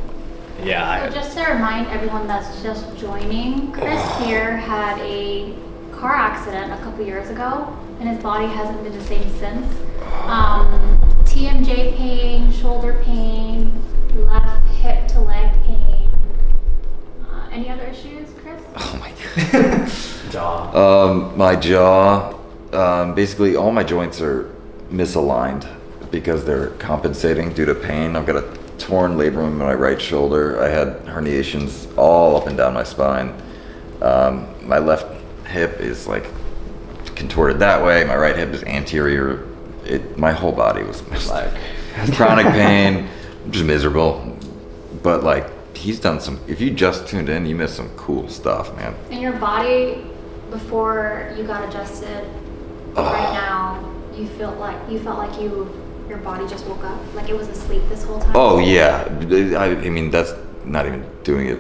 Yeah. So just to remind everyone that's just joining, Chris here had a car accident a couple years ago, and his body hasn't been the same since. TMJ pain, shoulder pain, left hip to leg pain. Any other issues, Chris? Oh my god. Jaw. My jaw, basically all my joints are misaligned because they're compensating due to pain. I've got a torn labrum in my right shoulder. I had herniations all up and down my spine. My left hip is like contorted that way. My right hip is anterior. My whole body was Like chronic pain, just miserable. But like he's done some. If you just tuned in, you missed some cool stuff, man. And your body, before you got adjusted, right now, you felt like your body just woke up, like it was asleep this whole time. Oh yeah, I mean that's not even doing it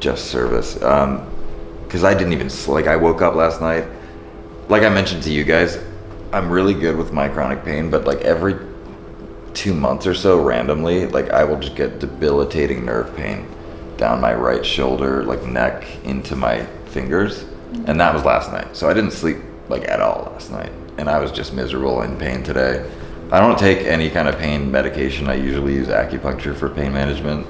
just service. Because I didn't even like I woke up last night. Like I mentioned to you guys, I'm really good with my chronic pain, but like every 2 months or so, randomly, like I will just get debilitating nerve pain down my right shoulder, like neck into my fingers, and that was last night. So I didn't sleep like at all last night, and I was just miserable in pain today. I don't take any kind of pain medication. I usually use acupuncture for pain management.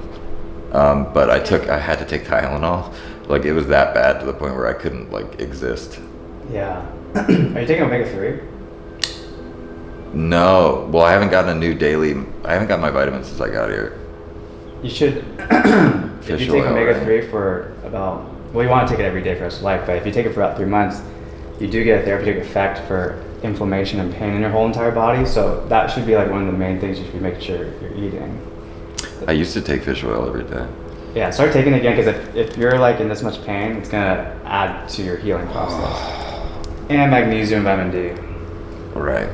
But I had to take Tylenol. Like, it was that bad to the point where I couldn't, like, exist. Yeah. Are you taking omega-3? No. Well, I haven't gotten I haven't got my vitamins since I got here. You should, if you take omega-3 for about, well, you want to take it every day for the rest of life, but if you take it for about 3 months, you do get a therapeutic effect for inflammation and pain in your whole entire body. So that should be like one of the main things you should be making sure you're eating. I used to take fish oil every day. Yeah, start taking it again, because if you're like in this much pain, it's gonna add to your healing process. And magnesium, vitamin D. Right.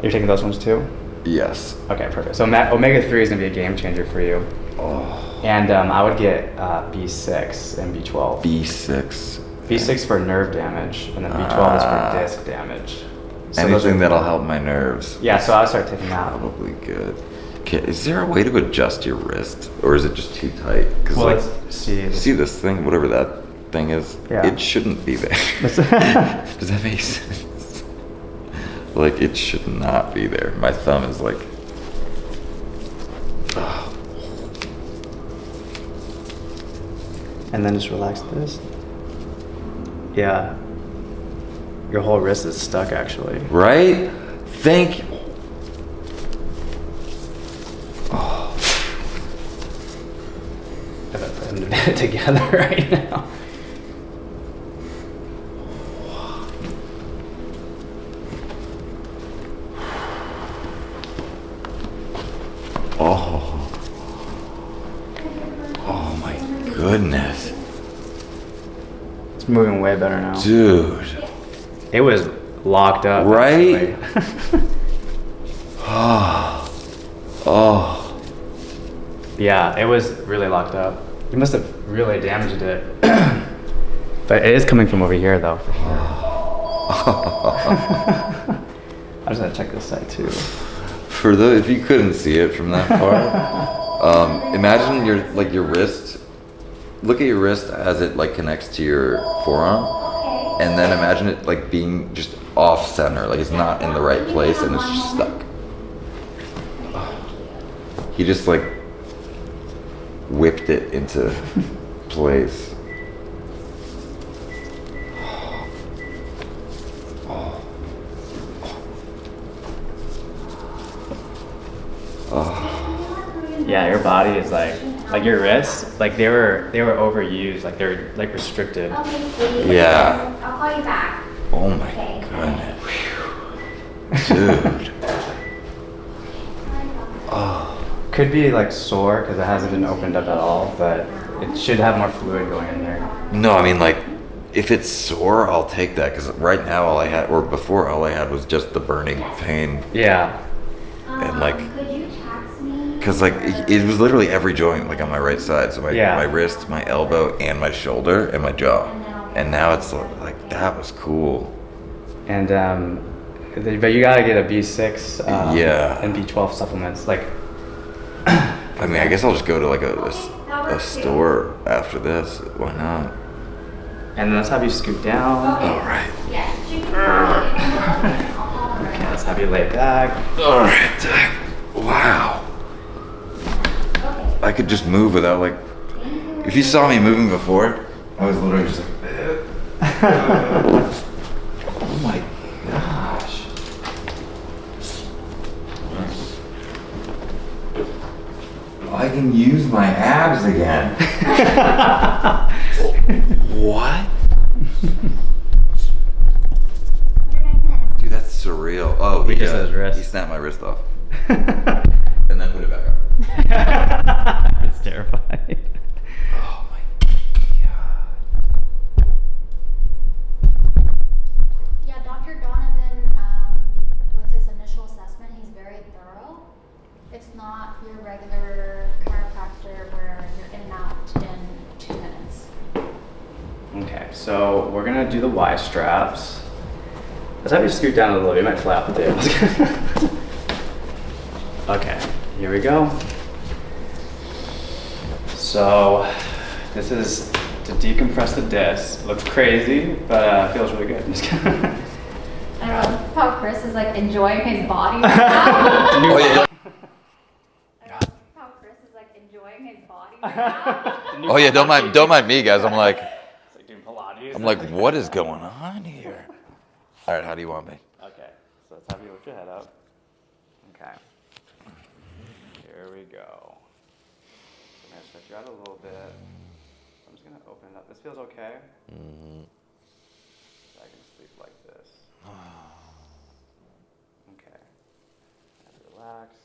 You're taking those ones too? Yes. Okay, perfect. So omega-3 is gonna be a game changer for you. Oh. And I would get B6 and B12. B6. B6 for nerve damage, and then B12 is for disc damage. So anything that'll help my nerves. Yeah, so I'll start taking that. Probably good. Okay, is there a way to adjust your wrist, or is it just too tight? Because Well, like, let's see. see this thing, whatever that thing is, Yeah. it shouldn't be there. Does that make sense? Like, it should not be there. My thumb is like, oh. And then just relax this. Yeah. Your whole wrist is stuck, actually. Right? Thank you. I gotta put them together right now. Oh. Oh my goodness. It's moving way better now. Dude. It was locked up. Right? Oh. Oh. Yeah, it was really locked up. You must have really damaged it. But it is coming from over here, though, for sure. I'm just gonna check this side too. For those, if you couldn't see it from that far, imagine your wrist. Look at your wrist as it like connects to your forearm, and then imagine it like being just off center, like it's not in the right place and it's just stuck. He just like whipped it into place. Yeah, your body is like your wrists, like they were overused, like they're like restricted. Yeah. I'll call you back. Oh my goodness. Dude. Oh. Could be like sore because it hasn't been opened up at all, but it should have more fluid going in there. No, I mean like, if it's sore, I'll take that, because right now all I had was just the burning pain. Yeah. And like, Could you text me? because like it was literally every joint like on my right side, so my wrist, my elbow, and my shoulder and my jaw, and now it's like that was cool. And but you gotta get a B6 Yeah. and B12 supplements. Like, I mean, I guess I'll just go to like a store after this. Why not? and then let's have you scoot down. All right. Yes, you can. Okay, let's have you lay back. All right. Wow. I could just move without like. If you saw me moving before, I was literally just like. Oh my gosh. I can use my abs again. What? What did I miss? Dude, that's surreal. Oh, We just said his wrist. He snapped my wrist off. And then put it back up. It's terrifying. Oh my god. Yeah, Dr. Donovan, with his initial assessment, he's very thorough. It's not your regular chiropractor where you're in and out in 2 minutes. Okay, so we're gonna do the Y straps. Let's have you scoot down a little bit. You might fly off the table. Okay, here we go. So this is to decompress the disc. Looks crazy, but feels really good. I don't know how Chris is like enjoying his body right now. Oh yeah. How Chris is like enjoying his body right now. Oh yeah, don't mind me, guys. I'm like doing Pilates. what is going on here? All right, how do you want me? Okay, so let's have you lift your head up. Okay. Here we go. I'm gonna stretch you out a little bit. I'm just gonna open it up. This feels okay. Mm-hmm. So I can sleep like this. Okay. And relax.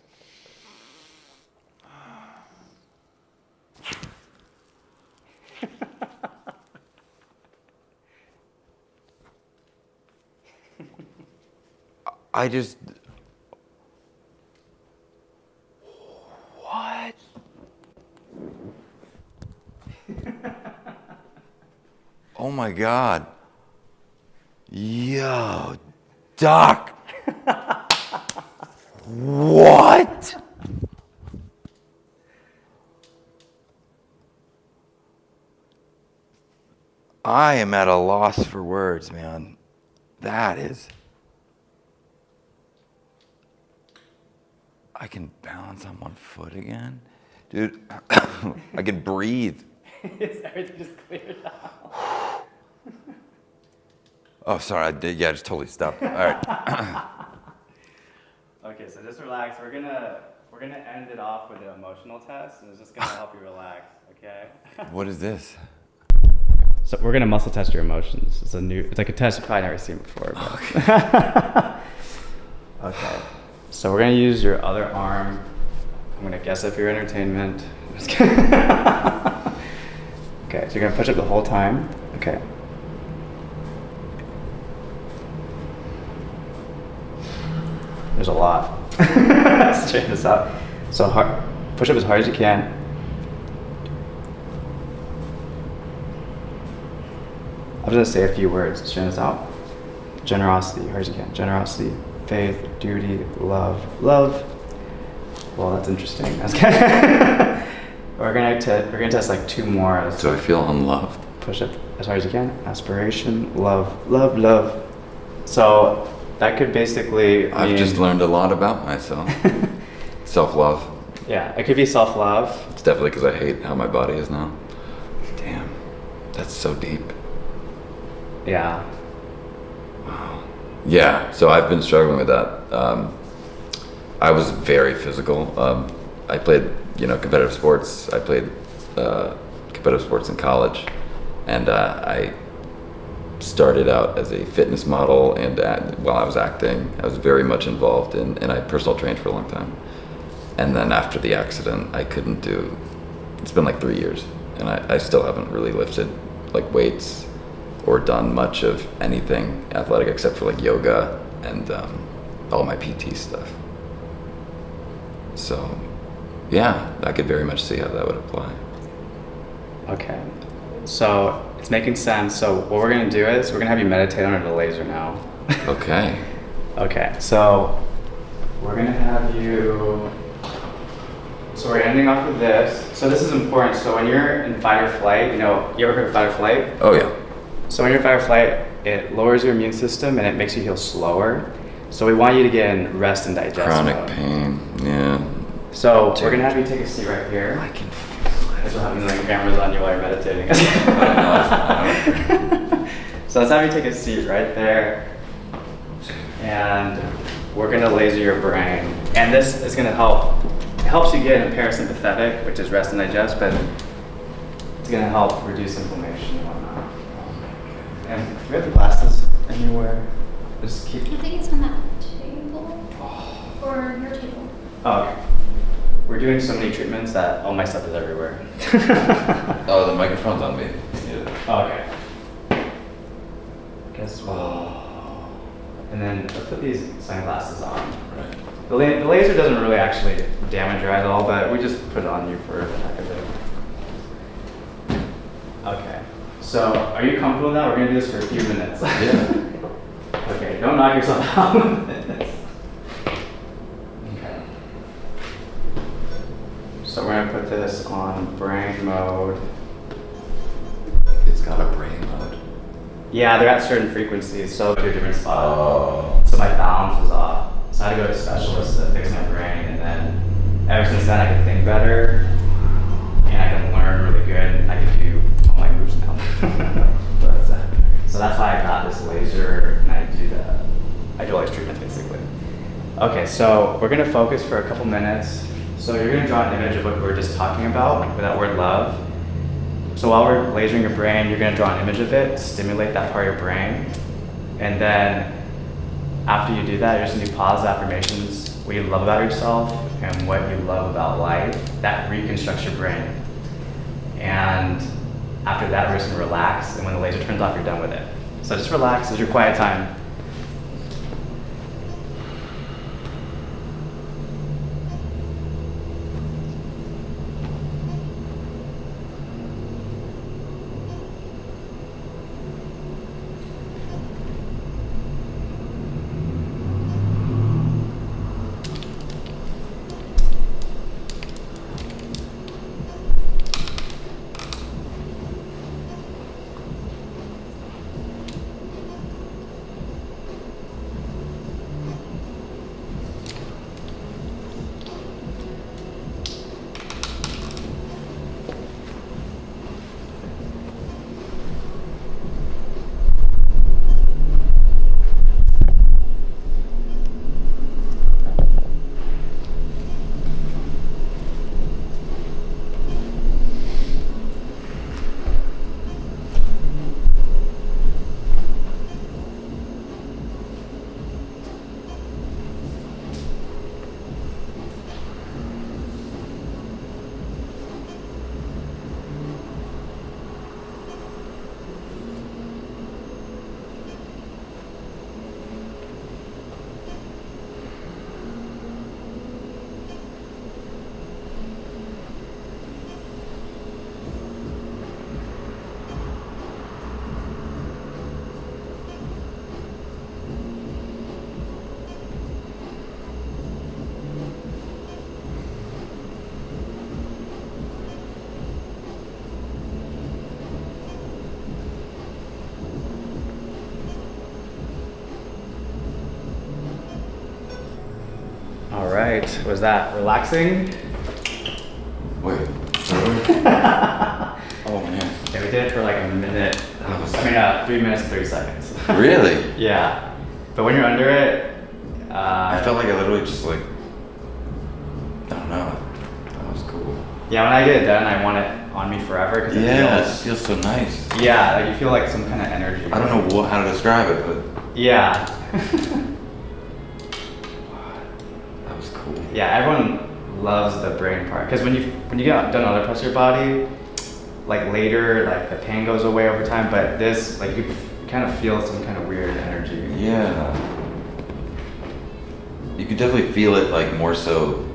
I just. What? Oh my God. Yo, Doc. What? I am at a loss for words, man. That is. I can balance on one foot again? Dude, I can breathe. Is everything just cleared out? Oh, sorry, I just totally stopped. All right. Okay, so just relax. We're gonna end it off with an emotional test, and it's just gonna help you relax, okay? What is this? So we're gonna muscle test your emotions. It's like a test you've probably never seen before. But. Okay. So we're gonna use your other arm. I'm gonna guess it for your entertainment. Just kidding. Okay, so you're gonna push up the whole time. Okay. There's a lot. Let's check this out. So hard, push up as hard as you can. I'm just gonna say a few words. Let's check this out. Generosity, hard as you can. Generosity, faith, duty, love. Well, that's interesting. That's good. We're gonna test like two more. So I feel unloved. Push up as hard as you can. Aspiration, love. So that could basically I've just learned a lot about myself. Self-love. Yeah, it could be self-love. It's definitely because I hate how my body is now. Damn, that's so deep. Yeah. Wow. Yeah, so I've been struggling with that. I was very physical. I played, competitive sports. I played competitive sports in college, and I started out as a fitness model, and while I was acting, I was very much involved and I personal trained for a long time. And then after the accident, I couldn't do. It's been like 3 years, and I still haven't really lifted like weights or done much of anything athletic except for like yoga and all my PT stuff. So, yeah, I could very much see how that would apply. Okay. So it's making sense. So what we're gonna do is we're gonna have you meditate under the laser now. Okay. Okay. So we're gonna have you. So we're ending off with this. So this is important. So when you're in fight or flight, you ever heard of fight or flight? Oh yeah. So when you're in fight or flight, it lowers your immune system and it makes you heal slower. So we want you to get in rest and digest Chronic mode. pain. Yeah. So we're gonna have you take a seat right here. I can feel That's what happens when the camera's on you while you're meditating. So let's have you take a seat right there. And we're gonna laser your brain. And this is gonna help. It helps you get in parasympathetic, which is rest and digest, but it's gonna help reduce inflammation and whatnot. And do we have the glasses anywhere? Just keep. I think it's on that table or your table. Oh, okay. We're doing so many treatments that all my stuff is everywhere. Oh, the microphone's on me. Yeah. Oh, okay. Guess what? And then let's put these sunglasses on. Right. The laser doesn't really actually damage your eyes at all, but we just put it on you for the heck of it. Okay. So, are you comfortable with that? We're gonna do this for a few minutes. Yeah. Okay, don't knock yourself out with this. Okay. So we're gonna put this on brain mode. It's got a brain mode. Yeah, they're at certain frequencies, so to a different spot. Oh. So my balance was off. So I had to go to specialists to fix my brain, and then ever since then I could think better. Okay, so we're gonna focus for a couple minutes. So you're gonna draw an image of what we were just talking about with that word love. So while we're lasering your brain, you're gonna draw an image of it, stimulate that part of your brain. And then after you do that, you're just gonna do positive affirmations, what you love about yourself and what you love about life. That reconstructs your brain. And after that, we're just gonna relax, and when the laser turns off, you're done with it. So just relax, this is your quiet time. All right, was that relaxing? Wait. Oh man. Yeah, we did it for like a minute. 3 minutes and 30 seconds. Really? Yeah, but when you're under it, I felt like I literally just like, I don't know. That was cool. yeah, when I get it done, I want it on me forever because Yeah, it feels so nice. yeah, like you feel like some kind of energy. I don't know how to describe it, but Yeah. that was cool. Yeah, everyone loves the brain part because when you get done other parts of your body, like later, like the pain goes away over time. But this, like you kind of feel some kind of weird energy. Yeah. You could definitely feel it like more so.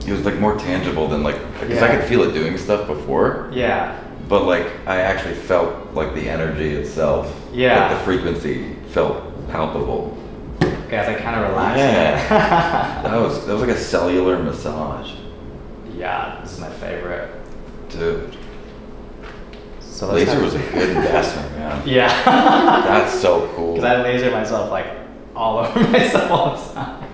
It was like more tangible than like, because I could feel it doing stuff before. Yeah. But like I actually felt like the energy itself. Yeah. Like the frequency felt palpable. Yeah, it's like kind of relaxing. Yeah. that was like a cellular massage. Yeah, this is my favorite. Dude. So Laser was a good investment, man. Yeah. That's so cool. Because I laser myself like all over myself all the time.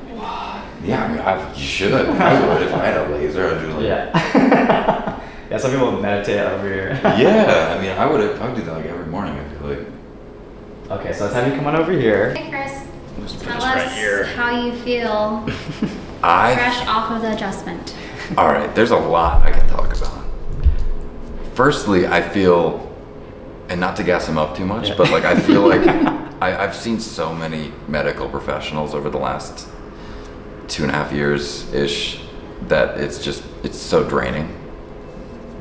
Yeah, I mean, you should. I would if I had a laser. I'd do like. Yeah. Yeah, some people meditate over here. Yeah, I mean, I would do that like every morning. I feel like. Okay, so let's have you come on over here. Hey Chris, Just put tell this us right here. how you feel I. fresh off of the adjustment. All right, there's a lot I can talk about. Firstly, I feel, and not to gas him up too much, but like I feel like I've seen so many medical professionals over the last 2.5 years-ish that it's so draining.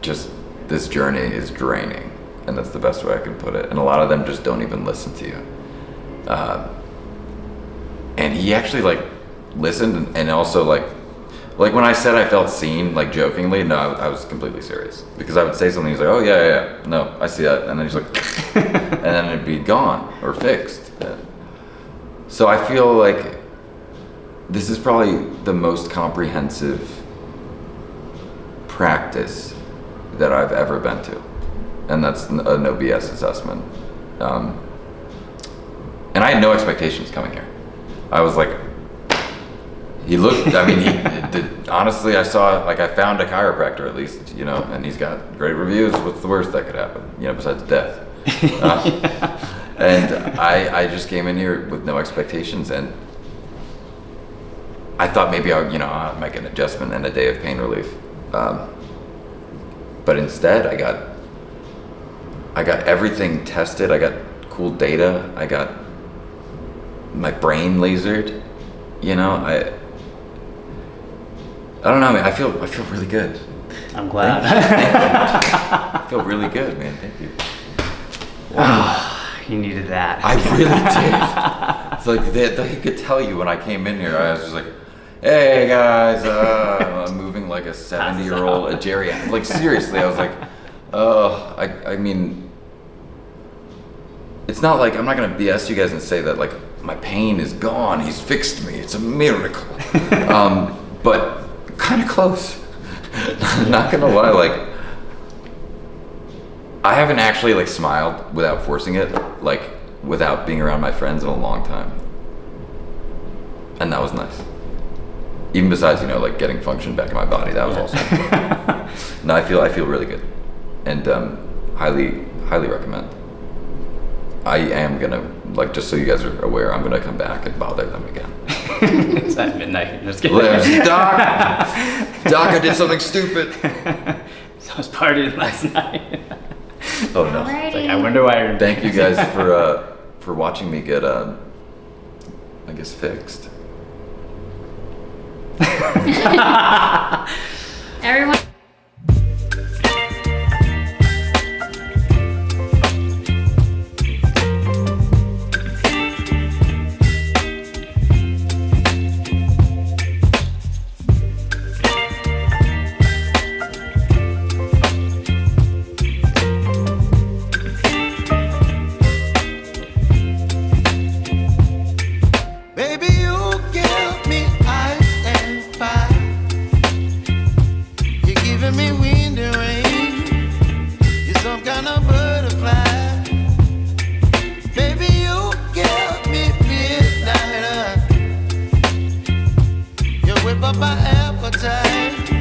Just this journey is draining, and that's the best way I can put it. And a lot of them just don't even listen to you. And he actually like listened and also like when I said I felt seen, like jokingly, no, I was completely serious. Because I would say something, he's like, oh yeah, no, I see that. And then he's like, and then it'd be gone or fixed. So I feel like this is probably the most comprehensive practice that I've ever been to. And that's a no BS assessment. And I had no expectations coming here. I was like, he looked, I mean, he did, honestly, I found a chiropractor at least, and he's got great reviews. What's the worst that could happen, besides death? And I just came in here with no expectations, and I thought maybe I might get an adjustment and a day of pain relief. But instead I got everything tested. I got cool data. I got my brain lasered. I don't know, man. I feel really good. I'm glad. I feel really good, man. Thank you. Wow. You needed that. I really did. It's like they could tell you when I came in here. I was just like, "Hey guys," I'm moving like a 70-year-old, a geriatric. Like seriously, I was like, I mean, it's not like I'm not gonna BS you guys and say that like my pain is gone. He's fixed me. It's a miracle. But kind of close. Not gonna lie, like I haven't actually like smiled without forcing it, like without being around my friends in a long time, and that was nice. Even besides, like getting function back in my body, that was also. No, I feel really good, and highly recommend. I am gonna, like, just so you guys are aware, I'm gonna come back and bother them again. It's at midnight. Just kidding. Doc, I did something stupid. So I was partying last night. Oh no! Alrighty. It's like, I wonder why you're. Thank you guys for watching me get I guess fixed. Everyone. Baby, you give me ice and fire. You're giving me wind and rain. You're some kind of butterfly. Baby, you give me midnight. You whip up my appetite.